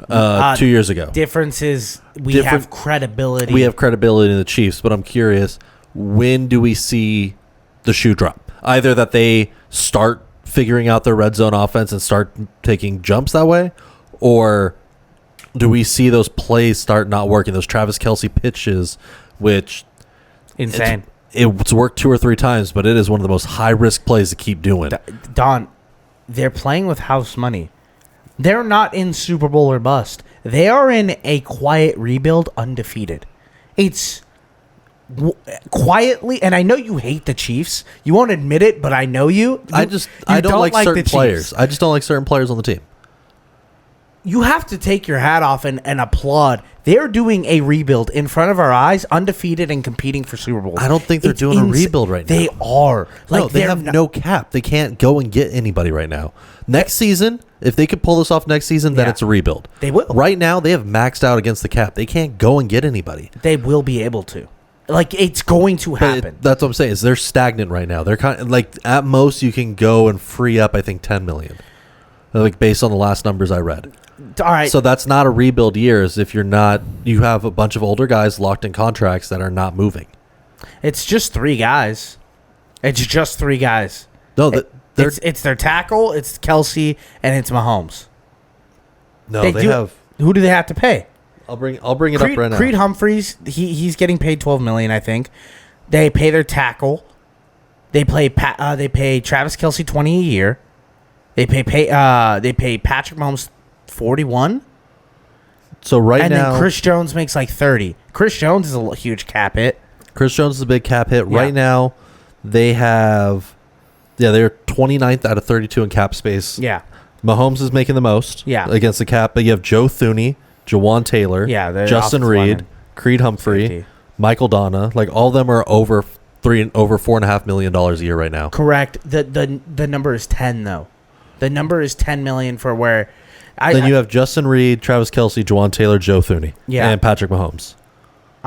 2 years ago. difference is we Different- have credibility. We have credibility in the Chiefs, but I'm curious, when do we see the shoe drop? Either that they start figuring out their red zone offense and start taking jumps that way, or do we see those plays start not working? Those Travis Kelce pitches, which insane. it's worked 2 or 3 times, but it is one of the most high risk plays to keep doing. Don, they're playing with house money. They're not in Super Bowl or bust. They are in a quiet rebuild, undefeated. It's quietly, and I know you hate the Chiefs. You won't admit it, but I know you. I You don't like certain the Chiefs. players. I just don't like certain players on the team. You have to take your hat off and applaud. They're doing a rebuild in front of our eyes, undefeated and competing for Super Bowls. I don't think they're It's doing a rebuild right now. They are. No, they they're have not- no cap. They can't go and get anybody right now. Next season, if they could pull this off next season, then Yeah. it's a rebuild. They will. Right now, they have maxed out against the cap. They can't go and get anybody. They will be able to. Like, it's going to But happen. that's what I'm saying. Is they're stagnant right now. They're kind of like at most you can go and free up. I think 10 million, like based on the last numbers I read. All right. So that's not a rebuild year. Is if you have a bunch of older guys locked in contracts that are not moving. It's just 3 guys. It's just 3 guys. No, they're It's their tackle, it's Kelsey, and it's Mahomes. they do- have. Who do they have to pay? I'll bring it Creed, up right now. Creed Humphreys, he's getting paid $12 million, I think. They pay their tackle. They pay Travis Kelsey $20 a year. They pay Patrick Mahomes $41. So right And now, then Chris Jones makes like $30. Chris Jones is a huge cap hit. Chris Jones is a big cap hit. Yeah. Right now, they have, they're 29th out of 32 in cap space. Yeah. Mahomes is making the most Yeah. against the cap, but you have Joe Thuney, Jawan Taylor, Yeah, they're Justin offensive Reed, linemen. Creed Humphrey, 50. Michael Donna. Like all of them are over $4.5 million a year right now. Correct. The number is 10 though. The number is 10 million for where Then you have Justin Reed, Travis Kelce, Jawan Taylor, Joe Thuney, Yeah. and Patrick Mahomes.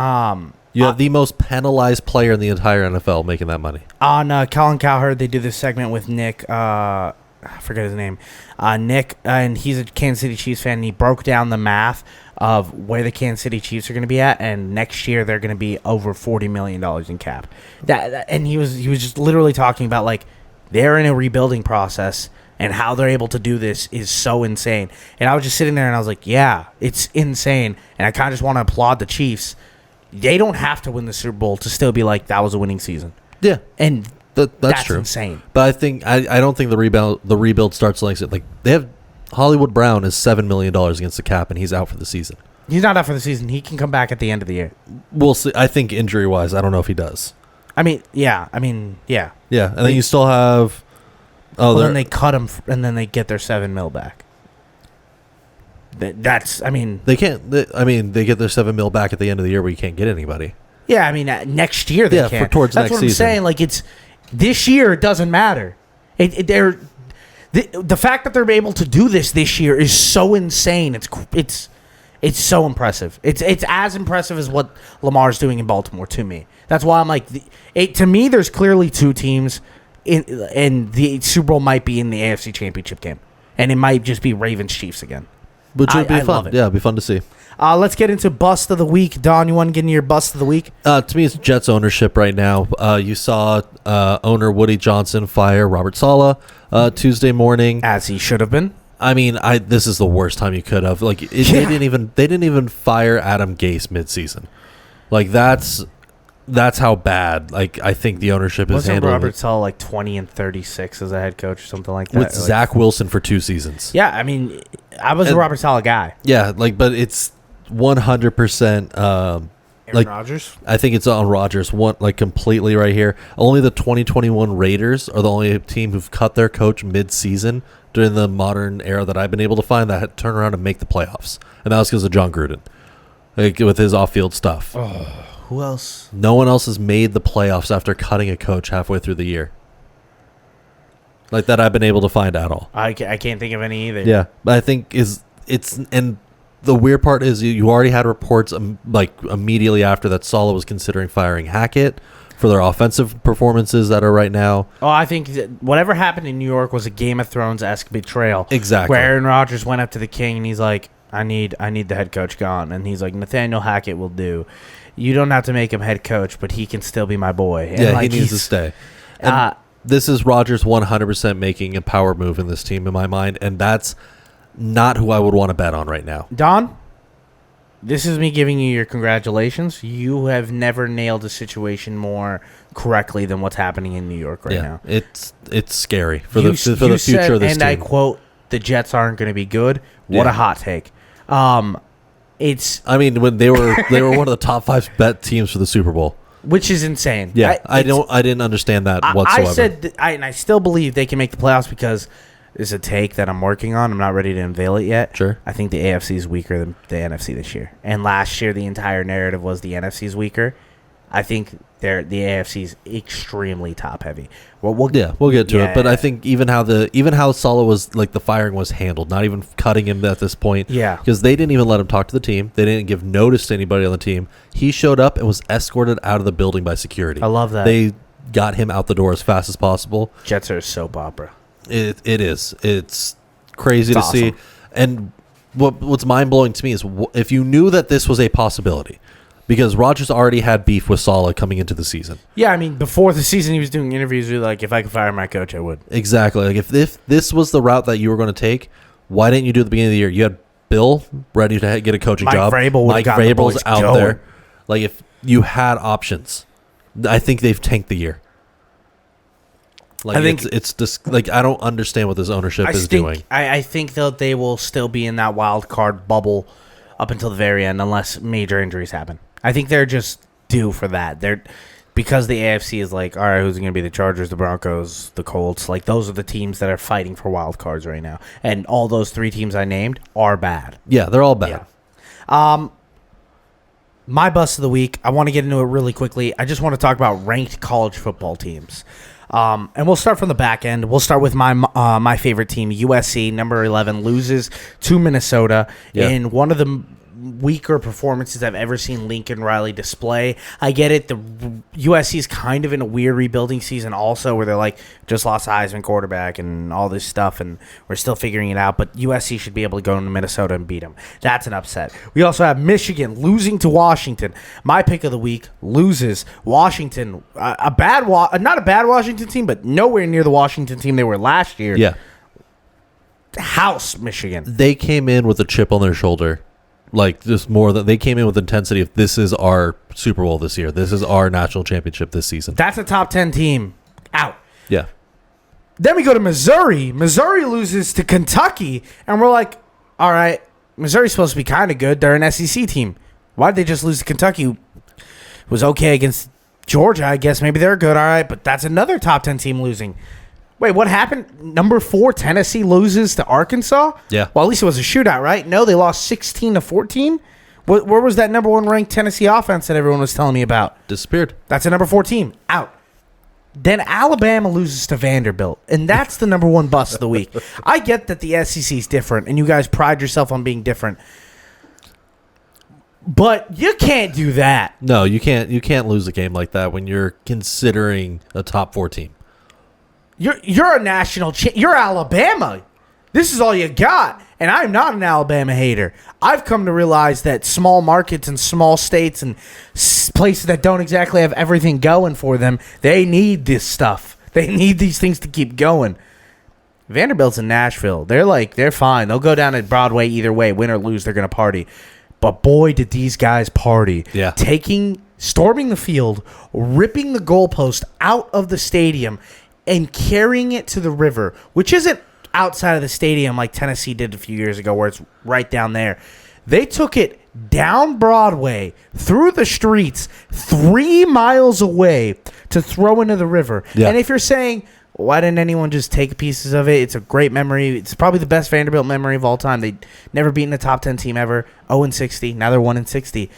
um You have the most penalized player in the entire NFL making that money. on Colin Cowherd, they do this segment with Nick. I forget his name. Nick, and he's a Kansas City Chiefs fan. And he broke down the math of where the Kansas City Chiefs are going to be at, and next year they're going to be over $40 million in cap. And he was just literally talking about like they're in a rebuilding process, and how they're able to do this is so insane. And I was just sitting there and I was like, yeah, it's insane. And I kind of just want to applaud the Chiefs. They don't have to win the Super Bowl to still be like that was a winning season. Yeah, And that's true. insane. But I don't think the rebuild starts like they have Hollywood Brown is $7 million against the cap and he's out for the season. He's not out for the season. He can come back at the end of the year. We'll see. I think injury wise, I don't know if he does. Yeah. Yeah, and then you still have. Oh, Well, then they cut him, and then they get their $7 million back. That's. they can't. They get their $7 million back at the end of the year where you can't get anybody. Yeah. Next year they Yeah, can. for towards That's next what I'm season. saying. Like it's this year. It doesn't matter. The fact that they're able to do this year is so insane. It's so impressive. It's as impressive as what Lamar's doing in Baltimore to me. That's why I'm like, to me, there's clearly 2 teams, and the Super Bowl might be in the AFC Championship game, and it might just be Ravens Chiefs again. Which would be I fun. love it. Yeah, it'd be fun to see. Let's get into bust of the week. Don, you want to get into your bust of the week? To me, it's Jets ownership right now. You saw owner Woody Johnson fire Robert Saleh Tuesday morning. As he should have been. This is the worst time you could have. Like they didn't even fire Adam Gase midseason. Like that's how bad. Like I think the ownership is Wasn't handling Robert it. Saleh like 20-36 as a head coach or something like that? With Zach Wilson for 2 seasons. Yeah, I was a And- Robert Saleh guy. Yeah, but it's 100%. Aaron Rodgers? I think it's on Rodgers completely right here. Only the 2021 Raiders are the only team who've cut their coach mid-season during the modern era that I've been able to find that had turned around and make the playoffs, and that was because of John Gruden, with his off-field stuff. Who else? No one else has made the playoffs after cutting a coach halfway through the year, like that I've been able to find at all. I can't think of any either. Yeah, but I think and the weird part is you already had reports immediately after that Saleh was considering firing Hackett for their offensive performances that are right now. Oh, I think that whatever happened in New York was a Game of Thrones-esque betrayal. Exactly. Where Aaron Rodgers went up to the king and he's like, I need the head coach gone. And he's like, Nathaniel Hackett will do. You don't have to make him head coach, but he can still be my boy. And Yeah, he needs to stay. And this is Rodgers 100% making a power move in this team in my mind, and that's not who I would want to bet on right now. Don, this is me giving you your congratulations. You have never nailed a situation more correctly than what's happening in New York right now. It's scary for the future said, of this and team. I quote, the Jets aren't going to be good. What a hot take. It's when they were one of the top 5 bet teams for the Super Bowl. Which is insane. Yeah, I didn't understand that whatsoever. I said, and I still believe they can make the playoffs because it's a take that I'm working on. I'm not ready to unveil it yet. Sure. I think the AFC is weaker than the NFC this year. And last year, the entire narrative was the NFC is weaker. I think the AFC is extremely top heavy. Well, we'll get to it. But I think even how Saleh was the firing was handled, not even cutting him at this point. Yeah. Because they didn't even let him talk to the team. They didn't give notice to anybody on the team. He showed up and was escorted out of the building by security. I love that. They got him out the door as fast as possible. Jets are a soap opera. It is. It's crazy to awesome. see. And what's mind blowing to me is if you knew that this was a possibility. Because Rodgers already had beef with Saleh coming into the season. Yeah, before the season, he was doing interviews with if I could fire my coach, I would. Exactly. If this was the route that you were going to take, why didn't you do it at the beginning of the year? You had Bill ready to get a coaching job. Mike Vrabel's out going. there. If you had options, I think they've tanked the year. I think it's just I don't understand what this ownership is doing. I think that they will still be in that wild card bubble up until the very end, unless major injuries happen. I think they're just due for that. Because the AFC is all right, who's going to be the Chargers, the Broncos, the Colts? Those are the teams that are fighting for wild cards right now. And all those 3 teams I named are bad. Yeah, they're all bad. Yeah. My bust of the week, I want to get into it really quickly. I just want to talk about ranked college football teams. And we'll start from the back end. We'll start with my favorite team, USC, number 11, loses to Minnesota in one of the weaker performances I've ever seen Lincoln Riley display. I get it. The USC is kind of in a weird rebuilding season also, where they're just lost Heisman quarterback and all this stuff, and we're still figuring it out. But USC should be able to go into Minnesota and beat them. That's an upset. We also have Michigan losing to Washington. My pick of the week loses. Washington, not a bad Washington team, but nowhere near the Washington team they were last year. Yeah. House Michigan. They came in with a chip on their shoulder. Just more than they came in with intensity of this is our Super Bowl this year. This is our national championship this season. That's a top 10 team out. Yeah. Then we go to Missouri. Missouri loses to Kentucky, and we're like, all right, Missouri's supposed to be kind of good. They're an SEC team. Why'd they just lose to Kentucky? Who was okay against Georgia, I guess. Maybe they're good, all right, but that's another top 10 team losing. Wait, what happened? Number 4, Tennessee loses to Arkansas? Yeah. Well, at least it was a shootout, right? No, they lost 16-14. Where was that number 1 ranked Tennessee offense that everyone was telling me about? Disappeared. That's a number 4 team. Out. Then Alabama loses to Vanderbilt, and that's the number 1 bust of the week. I get that the SEC is different, and you guys pride yourself on being different. But you can't do that. No, you can't. You can't lose a game like that when you're considering a top 4 team. You're a national you're Alabama. This is all you got. And I'm not an Alabama hater. I've come to realize that small markets and small states and places that don't exactly have everything going for them, they need this stuff. They need these things to keep going. Vanderbilt's in Nashville. They're fine. They'll go down at Broadway either way. Win or lose, they're going to party. But boy, did these guys party. Yeah. Storming the field, ripping the goalpost out of the stadium, and carrying it to the river, which isn't outside of the stadium like Tennessee did a few years ago where it's right down there. They took it down Broadway, through the streets, 3 miles away to throw into the river. Yeah. And if you're saying, why didn't anyone just take pieces of it? It's a great memory. It's probably the best Vanderbilt memory of all time. They never beaten a top 10 team ever. 0-60. Now they're 1-60.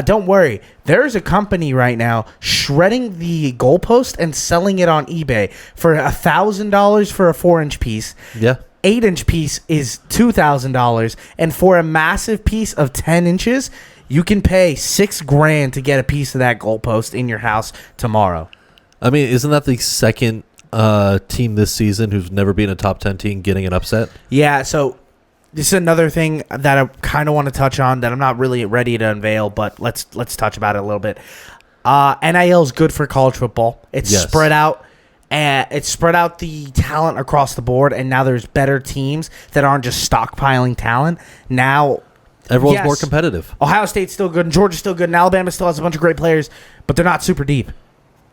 Don't worry. There's a company right now shredding the goalpost and selling it on eBay for $1,000 for a 4-inch piece. Yeah. 8-inch piece is $2,000, and for a massive piece of 10 inches, you can pay $6,000 to get a piece of that goalpost in your house tomorrow. I mean, isn't that the second team this season who's never been a top 10 team getting an upset? Yeah, so this is another thing that I kind of want to touch on that I'm not really ready to unveil, but let's touch about it a little bit. NIL is good for college football. It's Yes. spread out. And it's spread out the talent across the board, and now there's better teams that aren't just stockpiling talent. Now, Everyone's yes, more competitive. Ohio State's still good, and Georgia's still good, and Alabama still has a bunch of great players, but they're not super deep.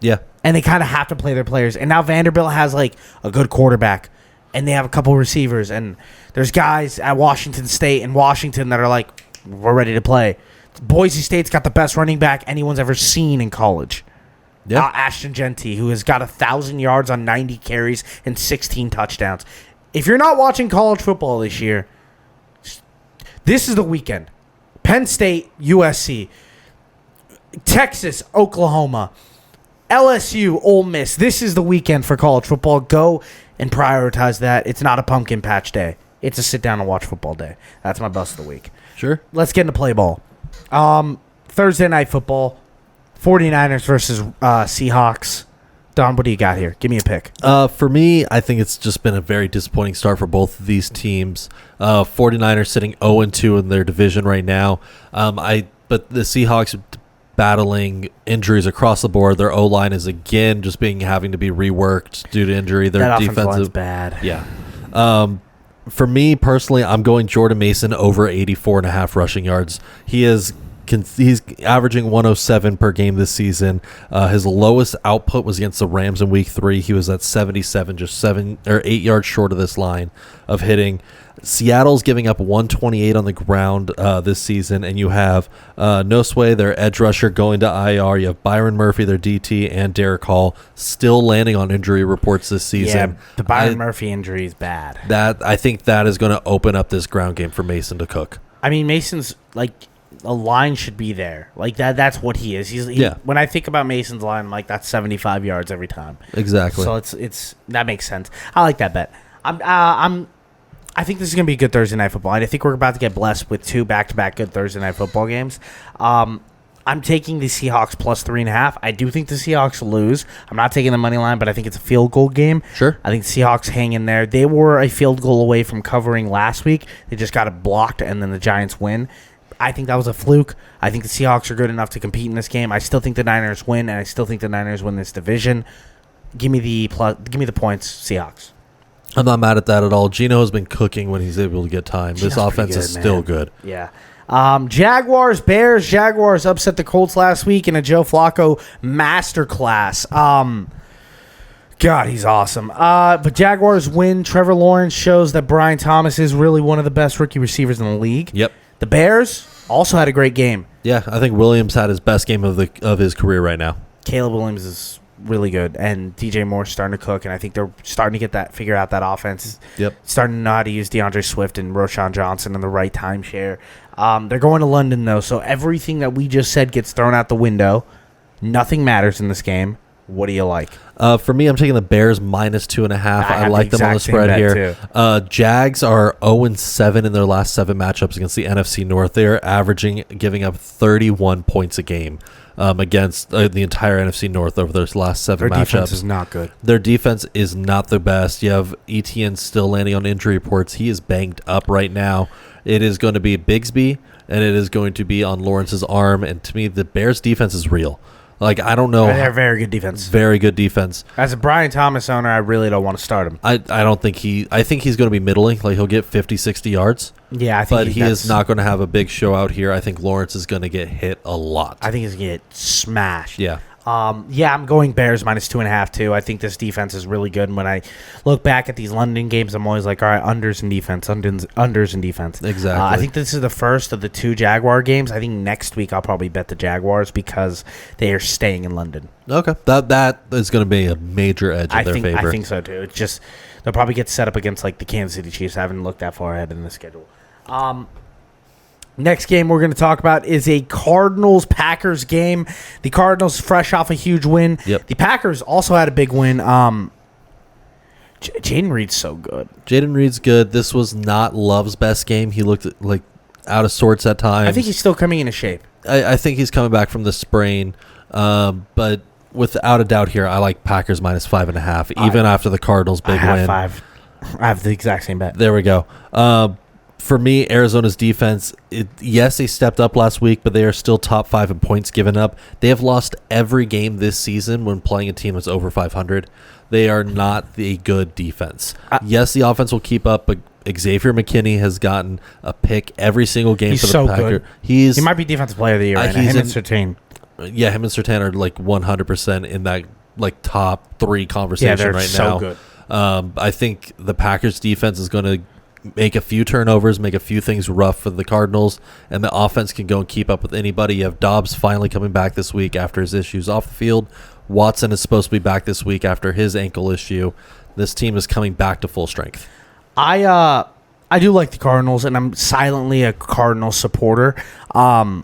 Yeah. And they kind of have to play their players. And now Vanderbilt has, like, a good quarterback, and they have a couple receivers, and there's guys at Washington State and Washington that are like, we're ready to play. Boise State's got the best running back anyone's ever seen in college. Yeah. Ashton Genty, who has got 1,000 yards on 90 carries and 16 touchdowns. If you're not watching college football this year, this is the weekend. Penn State, USC, Texas, Oklahoma, LSU, Ole Miss. This is the weekend for college football. Go and prioritize that. It's not a pumpkin patch day. It's a sit down and watch football day. That's my bust of the week. Sure. Let's get into play ball. Thursday night football. 49ers versus Seahawks. Don, what do you got here? Give me a pick. For me, I think it's just been a very disappointing start for both of these teams. 49ers sitting 0-2 in their division right now. But the Seahawks battling injuries across the board. Their O-line is again just having to be reworked due to injury. Their That offensive line's defensive bad. Yeah. For me personally, I'm going Jordan Mason over 84.5 rushing yards. He's averaging 107 per game this season. His lowest output was against the Rams in Week 3. He was at 77, just 7 or 8 yards short of this line of hitting. Seattle's giving up 128 on the ground this season, and you have Nosway, their edge rusher, going to IR. You have Byron Murphy, their DT, and Derek Hall still landing on injury reports this season. Yeah, the Byron Murphy injury is bad. I think that is going to open up this ground game for Mason to cook. I mean, Mason's like a line should be there. Like that's what he is. Yeah. When I think about Mason's line, I'm like, that's 75 yards every time. Exactly. So it's that makes sense. I like that bet. I think this is gonna be a good Thursday night football, and I think we're about to get blessed with 2 back-to-back good Thursday night football games. I'm taking the Seahawks plus 3.5. I do think the Seahawks lose. I'm not taking the money line, but I think it's a field goal game. Sure. I think the Seahawks hang in there. They were a field goal away from covering last week. They just got it blocked, and then the Giants win. I think that was a fluke. I think the Seahawks are good enough to compete in this game. I still think the Niners win, and I still think the Niners win this division. Give me the points, Seahawks. I'm not mad at that at all. Gino has been cooking when he's able to get time. Gino's This offense pretty is good, still man. good. Yeah. Jaguars, Bears. Jaguars upset the Colts last week in a Joe Flacco masterclass. God, he's awesome. But Jaguars win. Trevor Lawrence shows that Brian Thomas is really one of the best rookie receivers in the league. Yep. The Bears also had a great game. Yeah, I think Williams had his best game of his career right now. Caleb Williams is really good, and DJ Moore's starting to cook, and I think they're starting to figure out that offense. Yep. Starting to know how to use DeAndre Swift and Roshan Johnson in the right timeshare. They're going to London, though, so everything that we just said gets thrown out the window. Nothing matters in this game. What do you like? For me, I'm taking the Bears minus 2.5. I like them on the exact same spread bet, here. Jags are 0-7 in their last 7 matchups against the NFC North. They are giving up 31 points a game against the entire NFC North over their last 7 Their matchups. defense is not good. Their defense is not the best. You have Etienne still landing on injury reports. He is banged up right now. It is going to be Bigsby, and it is going to be on Lawrence's arm. And to me, the Bears' defense is real. Like, I don't know. They're very good defense. Very good defense. As a Brian Thomas owner, I really don't want to start him. I don't think I think he's going to be middling. Like, he'll get 50, 60 yards. Yeah, I think But he is not going to have a big show out here. I think Lawrence is going to get hit a lot. I think he's going to get smashed. Yeah. Yeah, I'm going Bears -2.5 too. I think this defense is really good. And when I look back at these London games, I'm always like, all right, unders and defense, unders and defense. Exactly. I think this is the first of the 2 Jaguar games. I think next week I'll probably bet the Jaguars because they are staying in London. Okay, that is going to be a major edge in their favor. I think so too. It's just they'll probably get set up against like the Kansas City Chiefs. I haven't looked that far ahead in the schedule. Next game we're going to talk about is a Cardinals-Packers game. The Cardinals fresh off a huge win. Yep. The Packers also had a big win. Jaden Reed's so good. Jaden Reed's good. This was not Love's best game. He looked like out of sorts at times. I think he's still coming into shape. I think he's coming back from the sprain. But without a doubt here, I like Packers -5.5, even after the Cardinals' big win. 5. I have the exact same bet. There we go. For me, Arizona's defense, yes, they stepped up last week, but they are still top 5 in points given up. They have lost every game this season when playing a team that's over 500. They are not the good defense. Yes, the offense will keep up, but Xavier McKinney has gotten a pick every single game He's for the so Packers. good. He might be defensive player of the year right now. Him and Surtain. Yeah, him and Surtain are like 100% in that like top 3 conversation they're right so now. Good. I think the Packers defense is going to make a few turnovers, make a few things rough for the Cardinals, and the offense can go and keep up with anybody. You have Dobbs finally coming back this week after his issues off the field. Watson is supposed to be back this week after his ankle issue. This team is coming back to full strength. I do like the Cardinals, and I'm silently a Cardinals supporter. I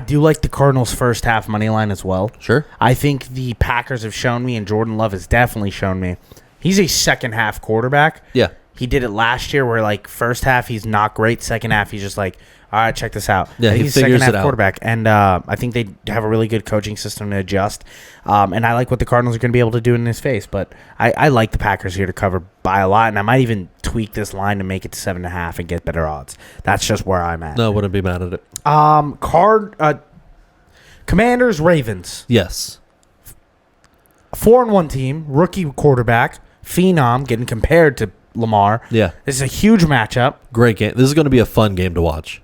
do like the Cardinals' first half money line as well. Sure. I think the Packers have shown me, and Jordan Love has definitely shown me, he's a second half quarterback. Yeah. He did it last year where, like, first half he's not great. Second half he's just like, all right, check this out. Yeah, he he's a figures second it half out. quarterback. And I think they have a really good coaching system to adjust. And I like what the Cardinals are going to be able to do in his face. But I like the Packers here to cover by a lot. And I might even tweak this line to make it to 7.5 and get better odds. That's just where I'm at. No, wouldn't be mad at it. Commanders, Ravens. Yes. 4-1 team, rookie quarterback, phenom, getting compared to Lamar. Yeah. This is a huge matchup. Great game. This is going to be a fun game to watch.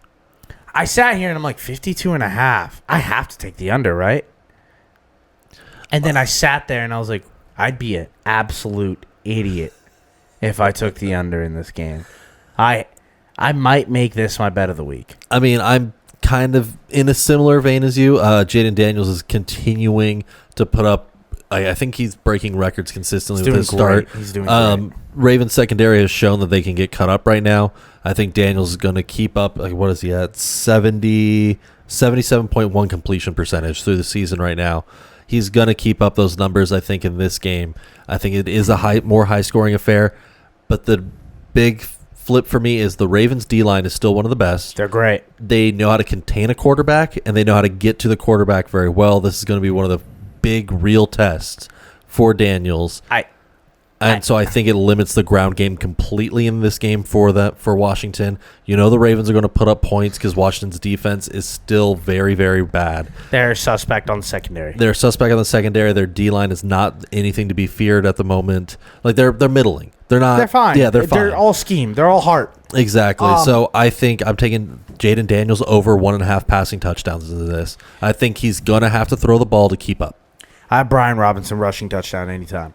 I sat here and I'm like, 52.5. I have to take the under, right? And then I sat there and I was like, I'd be an absolute idiot if I took the under in this game. I might make this my bet of the week. I mean, I'm kind of in a similar vein as you. Jaden Daniels is continuing to put up. I think he's breaking records consistently with his start. He's doing great. Ravens secondary has shown that they can get cut up right now. I think Daniels is going to keep up. Like, what is he at? 77.1 completion percentage through the season right now. He's going to keep up those numbers, I think, in this game. I think it is a more high-scoring affair. But the big flip for me is the Ravens' D-line is still one of the best. They're great. They know how to contain a quarterback, and they know how to get to the quarterback very well. This is going to be one of the big, real tests for Daniels. So I think it limits the ground game completely in this game for Washington. You know the Ravens are going to put up points because Washington's defense is still very, very bad. They're suspect on the secondary. They're suspect on the secondary. Their D-line is not anything to be feared at the moment. Like they're middling. They're not. They're fine. Yeah, they're fine. They're all scheme. They're all heart. Exactly. So I think I'm taking Jaden Daniels over 1.5 passing touchdowns into this. I think he's going to have to throw the ball to keep up. I have Brian Robinson rushing touchdown anytime.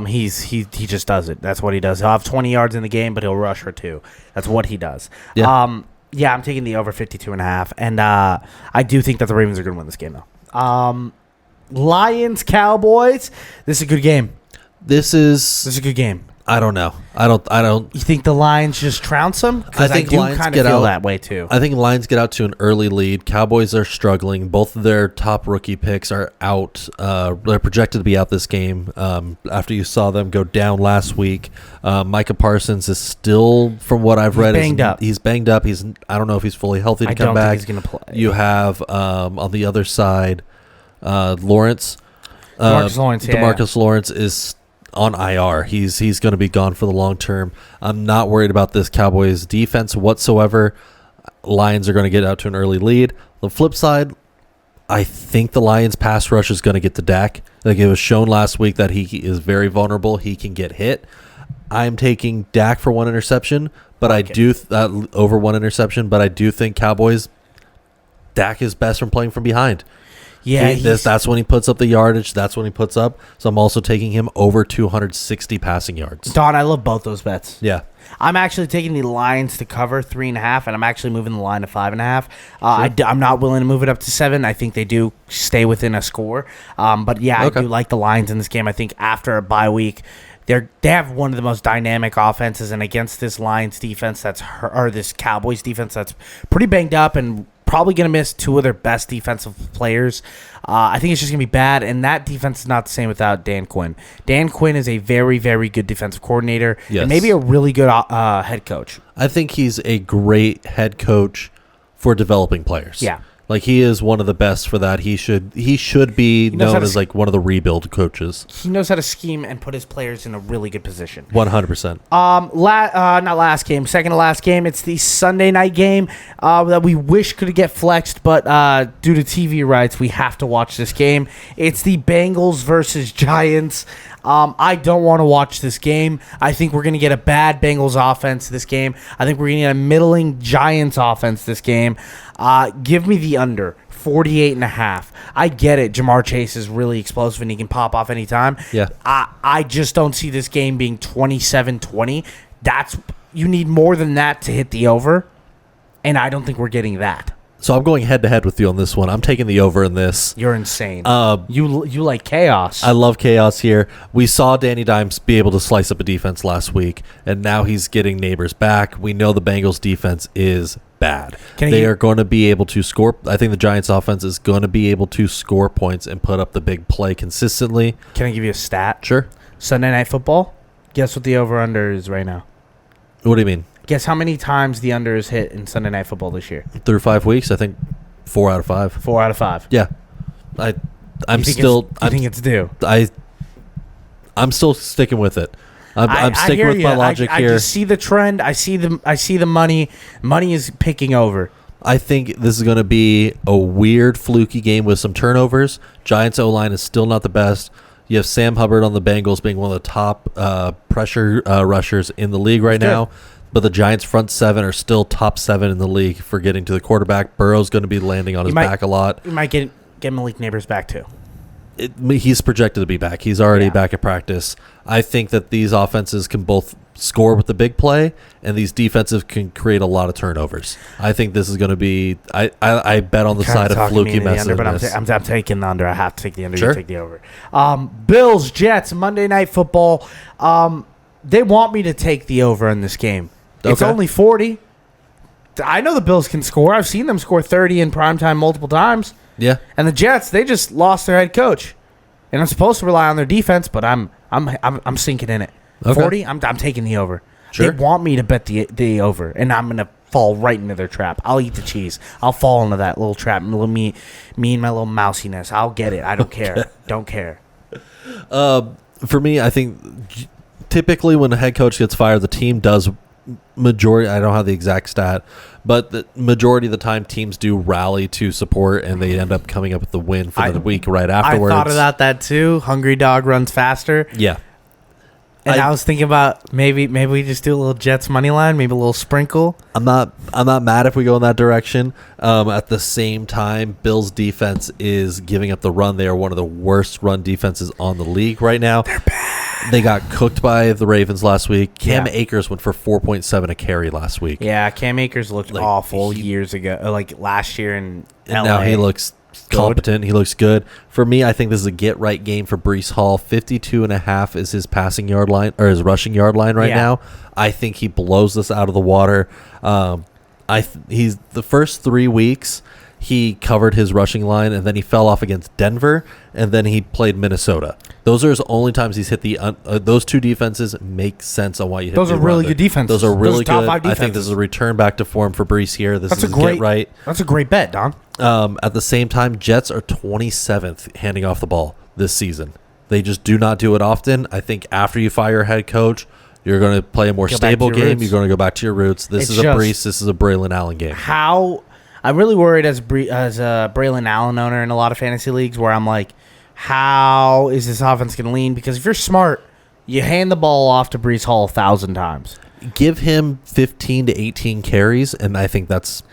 He just does it. That's what he does. He'll have 20 yards in the game, but he'll rush for 2. That's what he does. Yeah. I'm taking the over 52.5, and I do think that the Ravens are going to win this game though. Lions Cowboys. This is a good game. This is a good game. I don't know. I don't. You think the Lions just trounce them? Because I do Lions kind get of feel out that way too. I think Lions get out to an early lead. Cowboys are struggling. Both of their top rookie picks are out. They're projected to be out this game. After you saw them go down last week, Micah Parsons is still, from what I've read, banged up. He's banged up. I don't know if he's fully healthy to I come don't back. think he's going to play. You have on the other side, Lawrence. DeMarcus Lawrence is on IR. He's going to be gone for the long term. I'm not worried about this Cowboys defense whatsoever. Lions are going to get out to an early lead. The flip side, I think the Lions pass rush is going to get to Dak. Like it was shown last week that he is very vulnerable. He can get hit. I'm taking Dak for 1 interception, but I do over 1 interception. But I do think Cowboys, Dak is best from playing from behind. Yeah, that's when he puts up the yardage. That's when he puts up. So I'm also taking him over 260 passing yards. Don, I love both those bets. Yeah. I'm actually taking the Lions to cover 3.5, and I'm actually moving the line to 5.5. I'm not willing to move it up to 7. I think they do stay within a score. But yeah, Okay. I do like the Lions in this game. I think after a bye week, they have one of the most dynamic offenses, and against this Lions defense or this Cowboys defense that's pretty banged up and probably going to miss two of their best defensive players. I think it's just going to be bad, and that defense is not the same without Dan Quinn. Dan Quinn is a very, very good defensive coordinator Yes. and maybe a really good head coach. I think he's a great head coach for developing players. Yeah. Like he is one of the best for that. He should be knows how known to as like one of the rebuild coaches. He knows how to scheme and put his players in a really good position. 100%. Not last game, second to last game. It's the Sunday night game that we wish could get flexed, but due to TV rights, we have to watch this game. It's the Bengals versus Giants. I don't want to watch this game. I think we're going to get a bad Bengals offense this game. I think we're going to get a middling Giants offense this game. Give me the under, 48.5. I get it. Jamar Chase is really explosive and he can pop off anytime. Yeah. I just don't see this game being 27-20. You need more than that to hit the over, and I don't think we're getting that. So I'm going head to head with you on this one. I'm taking the over in this. You're insane. You like chaos. I love chaos here. We saw Danny Dimes be able to slice up a defense last week, and now he's getting neighbors back. We know the Bengals defense is bad. They are going to be able to score. I think the Giants offense is going to be able to score points and put up the big play consistently. Can I give you a stat? Sure. Sunday Night Football. Guess what the over-under is right now? What do you mean? Guess how many times the under is hit in Sunday Night Football this year? Through 5 weeks, I think 4 out of 5. 4 out of 5. Yeah. I'm still. I think it's due. I'm still sticking with it. I'm sticking with my logic here. I just see the trend. I see the money. Money is picking over. I think this is going to be a weird, fluky game with some turnovers. Giants O-line is still not the best. You have Sam Hubbard on the Bengals being one of the top pressure rushers in the league right now. But the Giants' front seven are still top 7 in the league for getting to the quarterback. Burrow's going to be landing on his back a lot. You might get Malik Neighbors back too. He's projected to be back. He's already back at practice. I think that these offenses can both score with the big play, and these defenses can create a lot of turnovers. I think this is going to be. I bet on the side of fluky mess. But I'm taking the under. I have to take the under. Sure. You take the over. Bills Jets Monday Night Football. They want me to take the over in this game. It's only 40. I know the Bills can score. I've seen them score 30 in primetime multiple times. Yeah. And the Jets, they just lost their head coach. And I'm supposed to rely on their defense, but I'm sinking in it. Okay. 40, I'm taking the over. Sure. They want me to bet the over, and I'm gonna fall right into their trap. I'll eat the cheese. I'll fall into that little trap. Me and my little mousiness. I'll get it. I don't care. Don't care. For me, I think typically when a head coach gets fired, the team does majority. I don't have the exact stat, but the majority of the time, teams do rally to support, and they end up coming up with the win for the week right afterwards. I thought about that too. Hungry dog runs faster. Yeah. And I was thinking about maybe we just do a little Jets money line, maybe a little sprinkle. I'm not mad if we go in that direction. At the same time, Bills defense is giving up the run. They are one of the worst run defenses on the league right now. They're bad. They got cooked by the Ravens last week. Cam Akers went for 4.7 a carry last week. Yeah, Cam Akers looked awful years ago, like last year in LA. And now he looks competent. He looks good. For me, I think this is a get-right game for Breece Hall. 52.5 is his passing yard line, or his rushing yard line right now. I think he blows this out of the water. He's the first 3 weeks, he covered his rushing line, and then he fell off against Denver, and then he played Minnesota. Those are his only times he's hit the those two defenses make sense on why you hit those the are really run. good defenses. Those are really top good. 5 I think this is a return back to form for Breece here. This is a get right. That's a great bet, Don. At the same time, Jets are 27th handing off the ball this season. They just do not do it often. I think after you fire a head coach, you're going to play a more stable game. Roots. You're going to go back to your roots. This is a Breece. This is a Braylon Allen game. I'm really worried as a Braylon Allen owner in a lot of fantasy leagues where I'm like, how is this offense going to lean? Because if you're smart, you hand the ball off to Breece Hall 1,000 times. give him 15 to 18 carries, and I think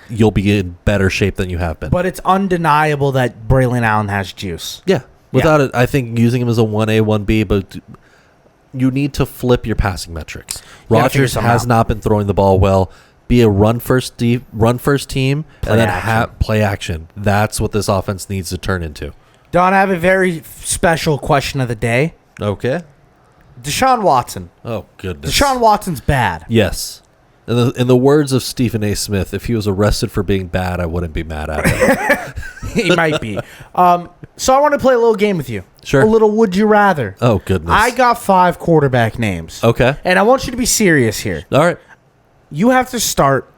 you'll be in better shape than you have been. But it's undeniable that Braylon Allen has juice. Yeah. Without it, I think using him as a 1A, 1B, but you need to flip your passing metrics. Rodgers has not been throwing the ball well. Be a run first team, and then play action. That's what this offense needs to turn into. Don, I have a very special question of the day. Okay. Deshaun Watson. Oh, goodness. Deshaun Watson's bad. Yes. In the words of Stephen A. Smith, if he was arrested for being bad, I wouldn't be mad at him. He might be. So I want to play a little game with you. Sure. A little would you rather. Oh, goodness. I got 5 quarterback names. Okay. And I want you to be serious here. All right. You have to start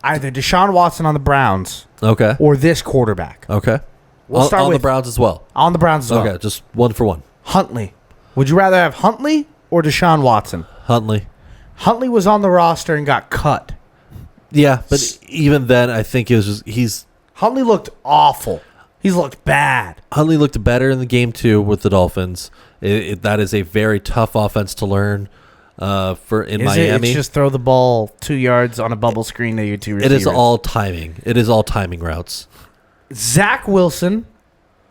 either Deshaun Watson on the Browns Okay. or this quarterback. Okay. We'll start on with the Browns as well. On the Browns as well. Okay, just one for one. Huntley. Would you rather have Huntley or Deshaun Watson? Huntley. Huntley was on the roster and got cut. Yeah, but even then, I think it was just Huntley looked awful. He's looked bad. Huntley looked better in the game too with the Dolphins. That is a very tough offense to learn in Miami. It's just throw the ball 2 yards on a bubble screen to your 2 receivers. It is all timing. It is all timing routes. Zach Wilson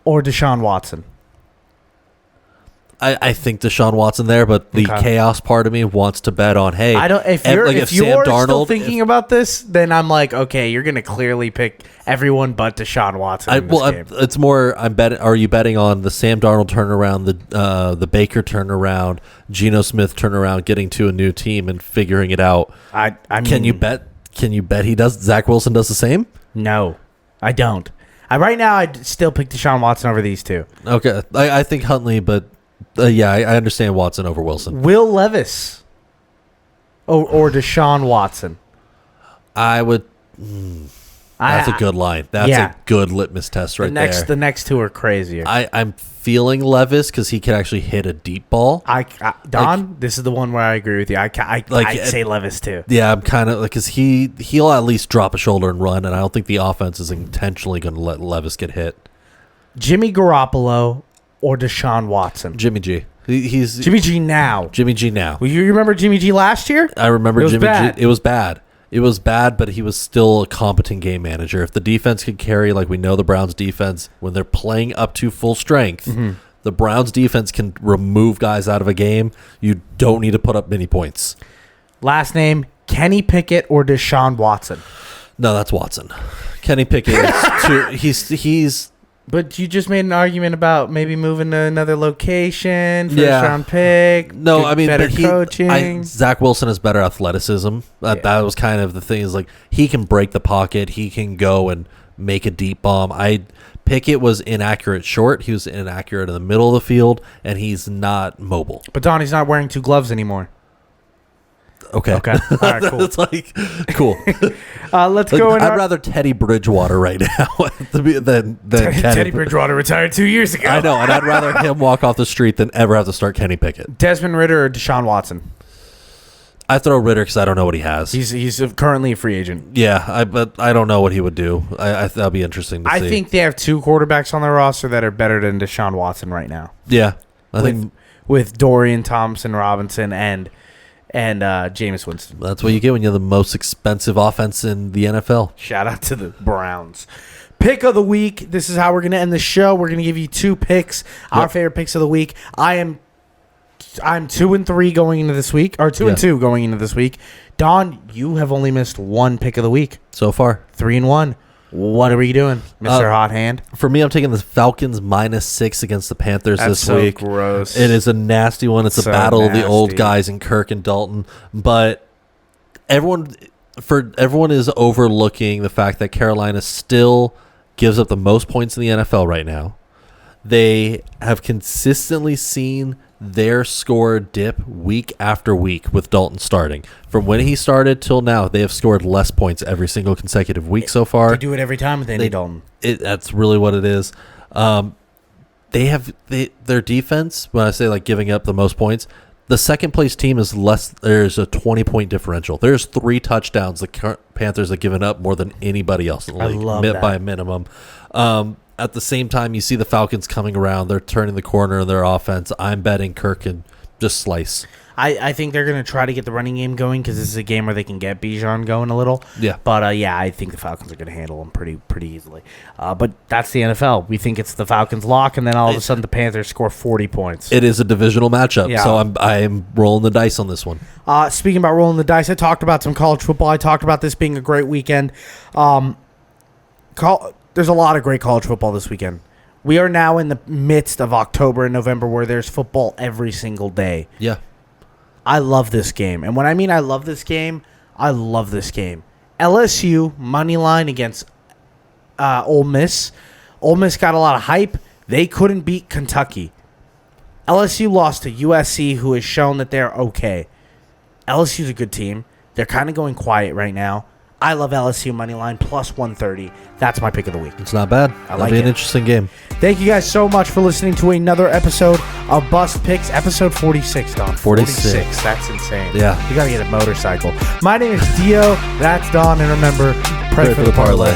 or Deshaun Watson? I think Deshaun Watson there, but the chaos part of me wants to bet on, hey, I don't. If you're still thinking about this, then I'm like, okay, you're gonna clearly pick everyone but Deshaun Watson. It's more. I'm betting. Are you betting on the Sam Darnold turnaround, the Baker turnaround, Geno Smith turnaround, getting to a new team and figuring it out? I mean, can you bet? Can you bet he does? Zach Wilson does the same? No, I don't. Right now, I'd still pick Deshaun Watson over these two. Okay, I think Huntley, but. I understand Watson over Wilson. Will Levis or Deshaun Watson? I would. That's a good line. That's a good litmus test there. The next two are crazier. I'm feeling Levis because he can actually hit a deep ball. Don, this is the one where I agree with you. I'd say Levis too. Yeah, I'm kind of like because he'll at least drop a shoulder and run, and I don't think the offense is intentionally going to let Levis get hit. Jimmy Garoppolo or Deshaun Watson? Jimmy G. He's Jimmy G now. Jimmy G now. Well, you remember Jimmy G last year? I remember Jimmy bad. G. It was bad. It was bad, but he was still a competent game manager. If the defense could carry, like we know the Browns defense, when they're playing up to full strength, the Browns defense can remove guys out of a game. You don't need to put up many points. Last name, Kenny Pickett or Deshaun Watson? No, that's Watson. Kenny Pickett is he's But you just made an argument about maybe moving to another location, first round pick. No, I mean, better coaching. Zach Wilson has better athleticism. That was kind of the thing. Is like he can break the pocket. He can go and make a deep bomb. Pickett was inaccurate short. He was inaccurate in the middle of the field, and he's not mobile. But Don, he's not wearing 2 gloves anymore. Okay. All right, cool. It's like, cool. Let's go. I'd rather Teddy Bridgewater right now than Teddy Bridgewater retired 2 years ago. I know, and I'd rather him walk off the street than ever have to start Kenny Pickett. Desmond Ridder or Deshaun Watson? I throw Ridder because I don't know what he has. He's currently a free agent. Yeah, but I don't know what he would do. That'll be interesting to see. I think they have 2 quarterbacks on their roster that are better than Deshaun Watson right now. Yeah, I think with Dorian Thompson-Robinson and Jameis Winston. That's what you get when you have the most expensive offense in the NFL. Shout out to the Browns. Pick of the week. This is how we're going to end the show. We're going to give you 2 picks, our favorite picks of the week. I'm 2-3 going into this week, or 2-2 going into this week. Don, you have only missed 1 pick of the week so far. 3-1. What are we doing, Mr. Hot Hand? For me, I'm taking the Falcons -6 against the Panthers this week. That's so gross. It is a nasty one. It's a battle of the old guys in Kirk and Dalton. But everyone is overlooking the fact that Carolina still gives up the most points in the NFL right now. They have consistently seen their score dip week after week with Dalton starting. From when he started till now, they have scored less points every single consecutive week so far. They do it every time with Andy Dalton. That's really what it is. Their defense, when I say like giving up the most points, the second place team is less. There's a 20-point differential. There's 3 touchdowns the Panthers have given up more than anybody else in the league. I love that. By a minimum. At the same time, you see the Falcons coming around. They're turning the corner in their offense. I'm betting Kirk can just slice. I think they're going to try to get the running game going because this is a game where they can get Bijan going a little. Yeah. But, yeah, I think the Falcons are going to handle them pretty easily. But that's the NFL. We think it's the Falcons lock, and then all of a sudden the Panthers score 40 points. It is a divisional matchup, Yeah. so I'm rolling the dice on this one. Speaking about rolling the dice, I talked about some college football. I talked about this being a great weekend. There's a lot of great college football this weekend. We are now in the midst of October and November where there's football every single day. Yeah. I love this game. And when I mean I love this game, I love this game. LSU, money line against Ole Miss. Ole Miss got a lot of hype. They couldn't beat Kentucky. LSU lost to USC, who has shown that they're okay. LSU's a good team. They're kind of going quiet right now. I love LSU money line plus 130. That's my pick of the week. It's not bad. like That'll be an it. interesting game. Thank you guys so much for listening to another episode of Bust Picks, episode 46, Don. 46. That's insane. Yeah. You got to get a motorcycle. My name is Dio. That's Don. And remember, pray for the parlay.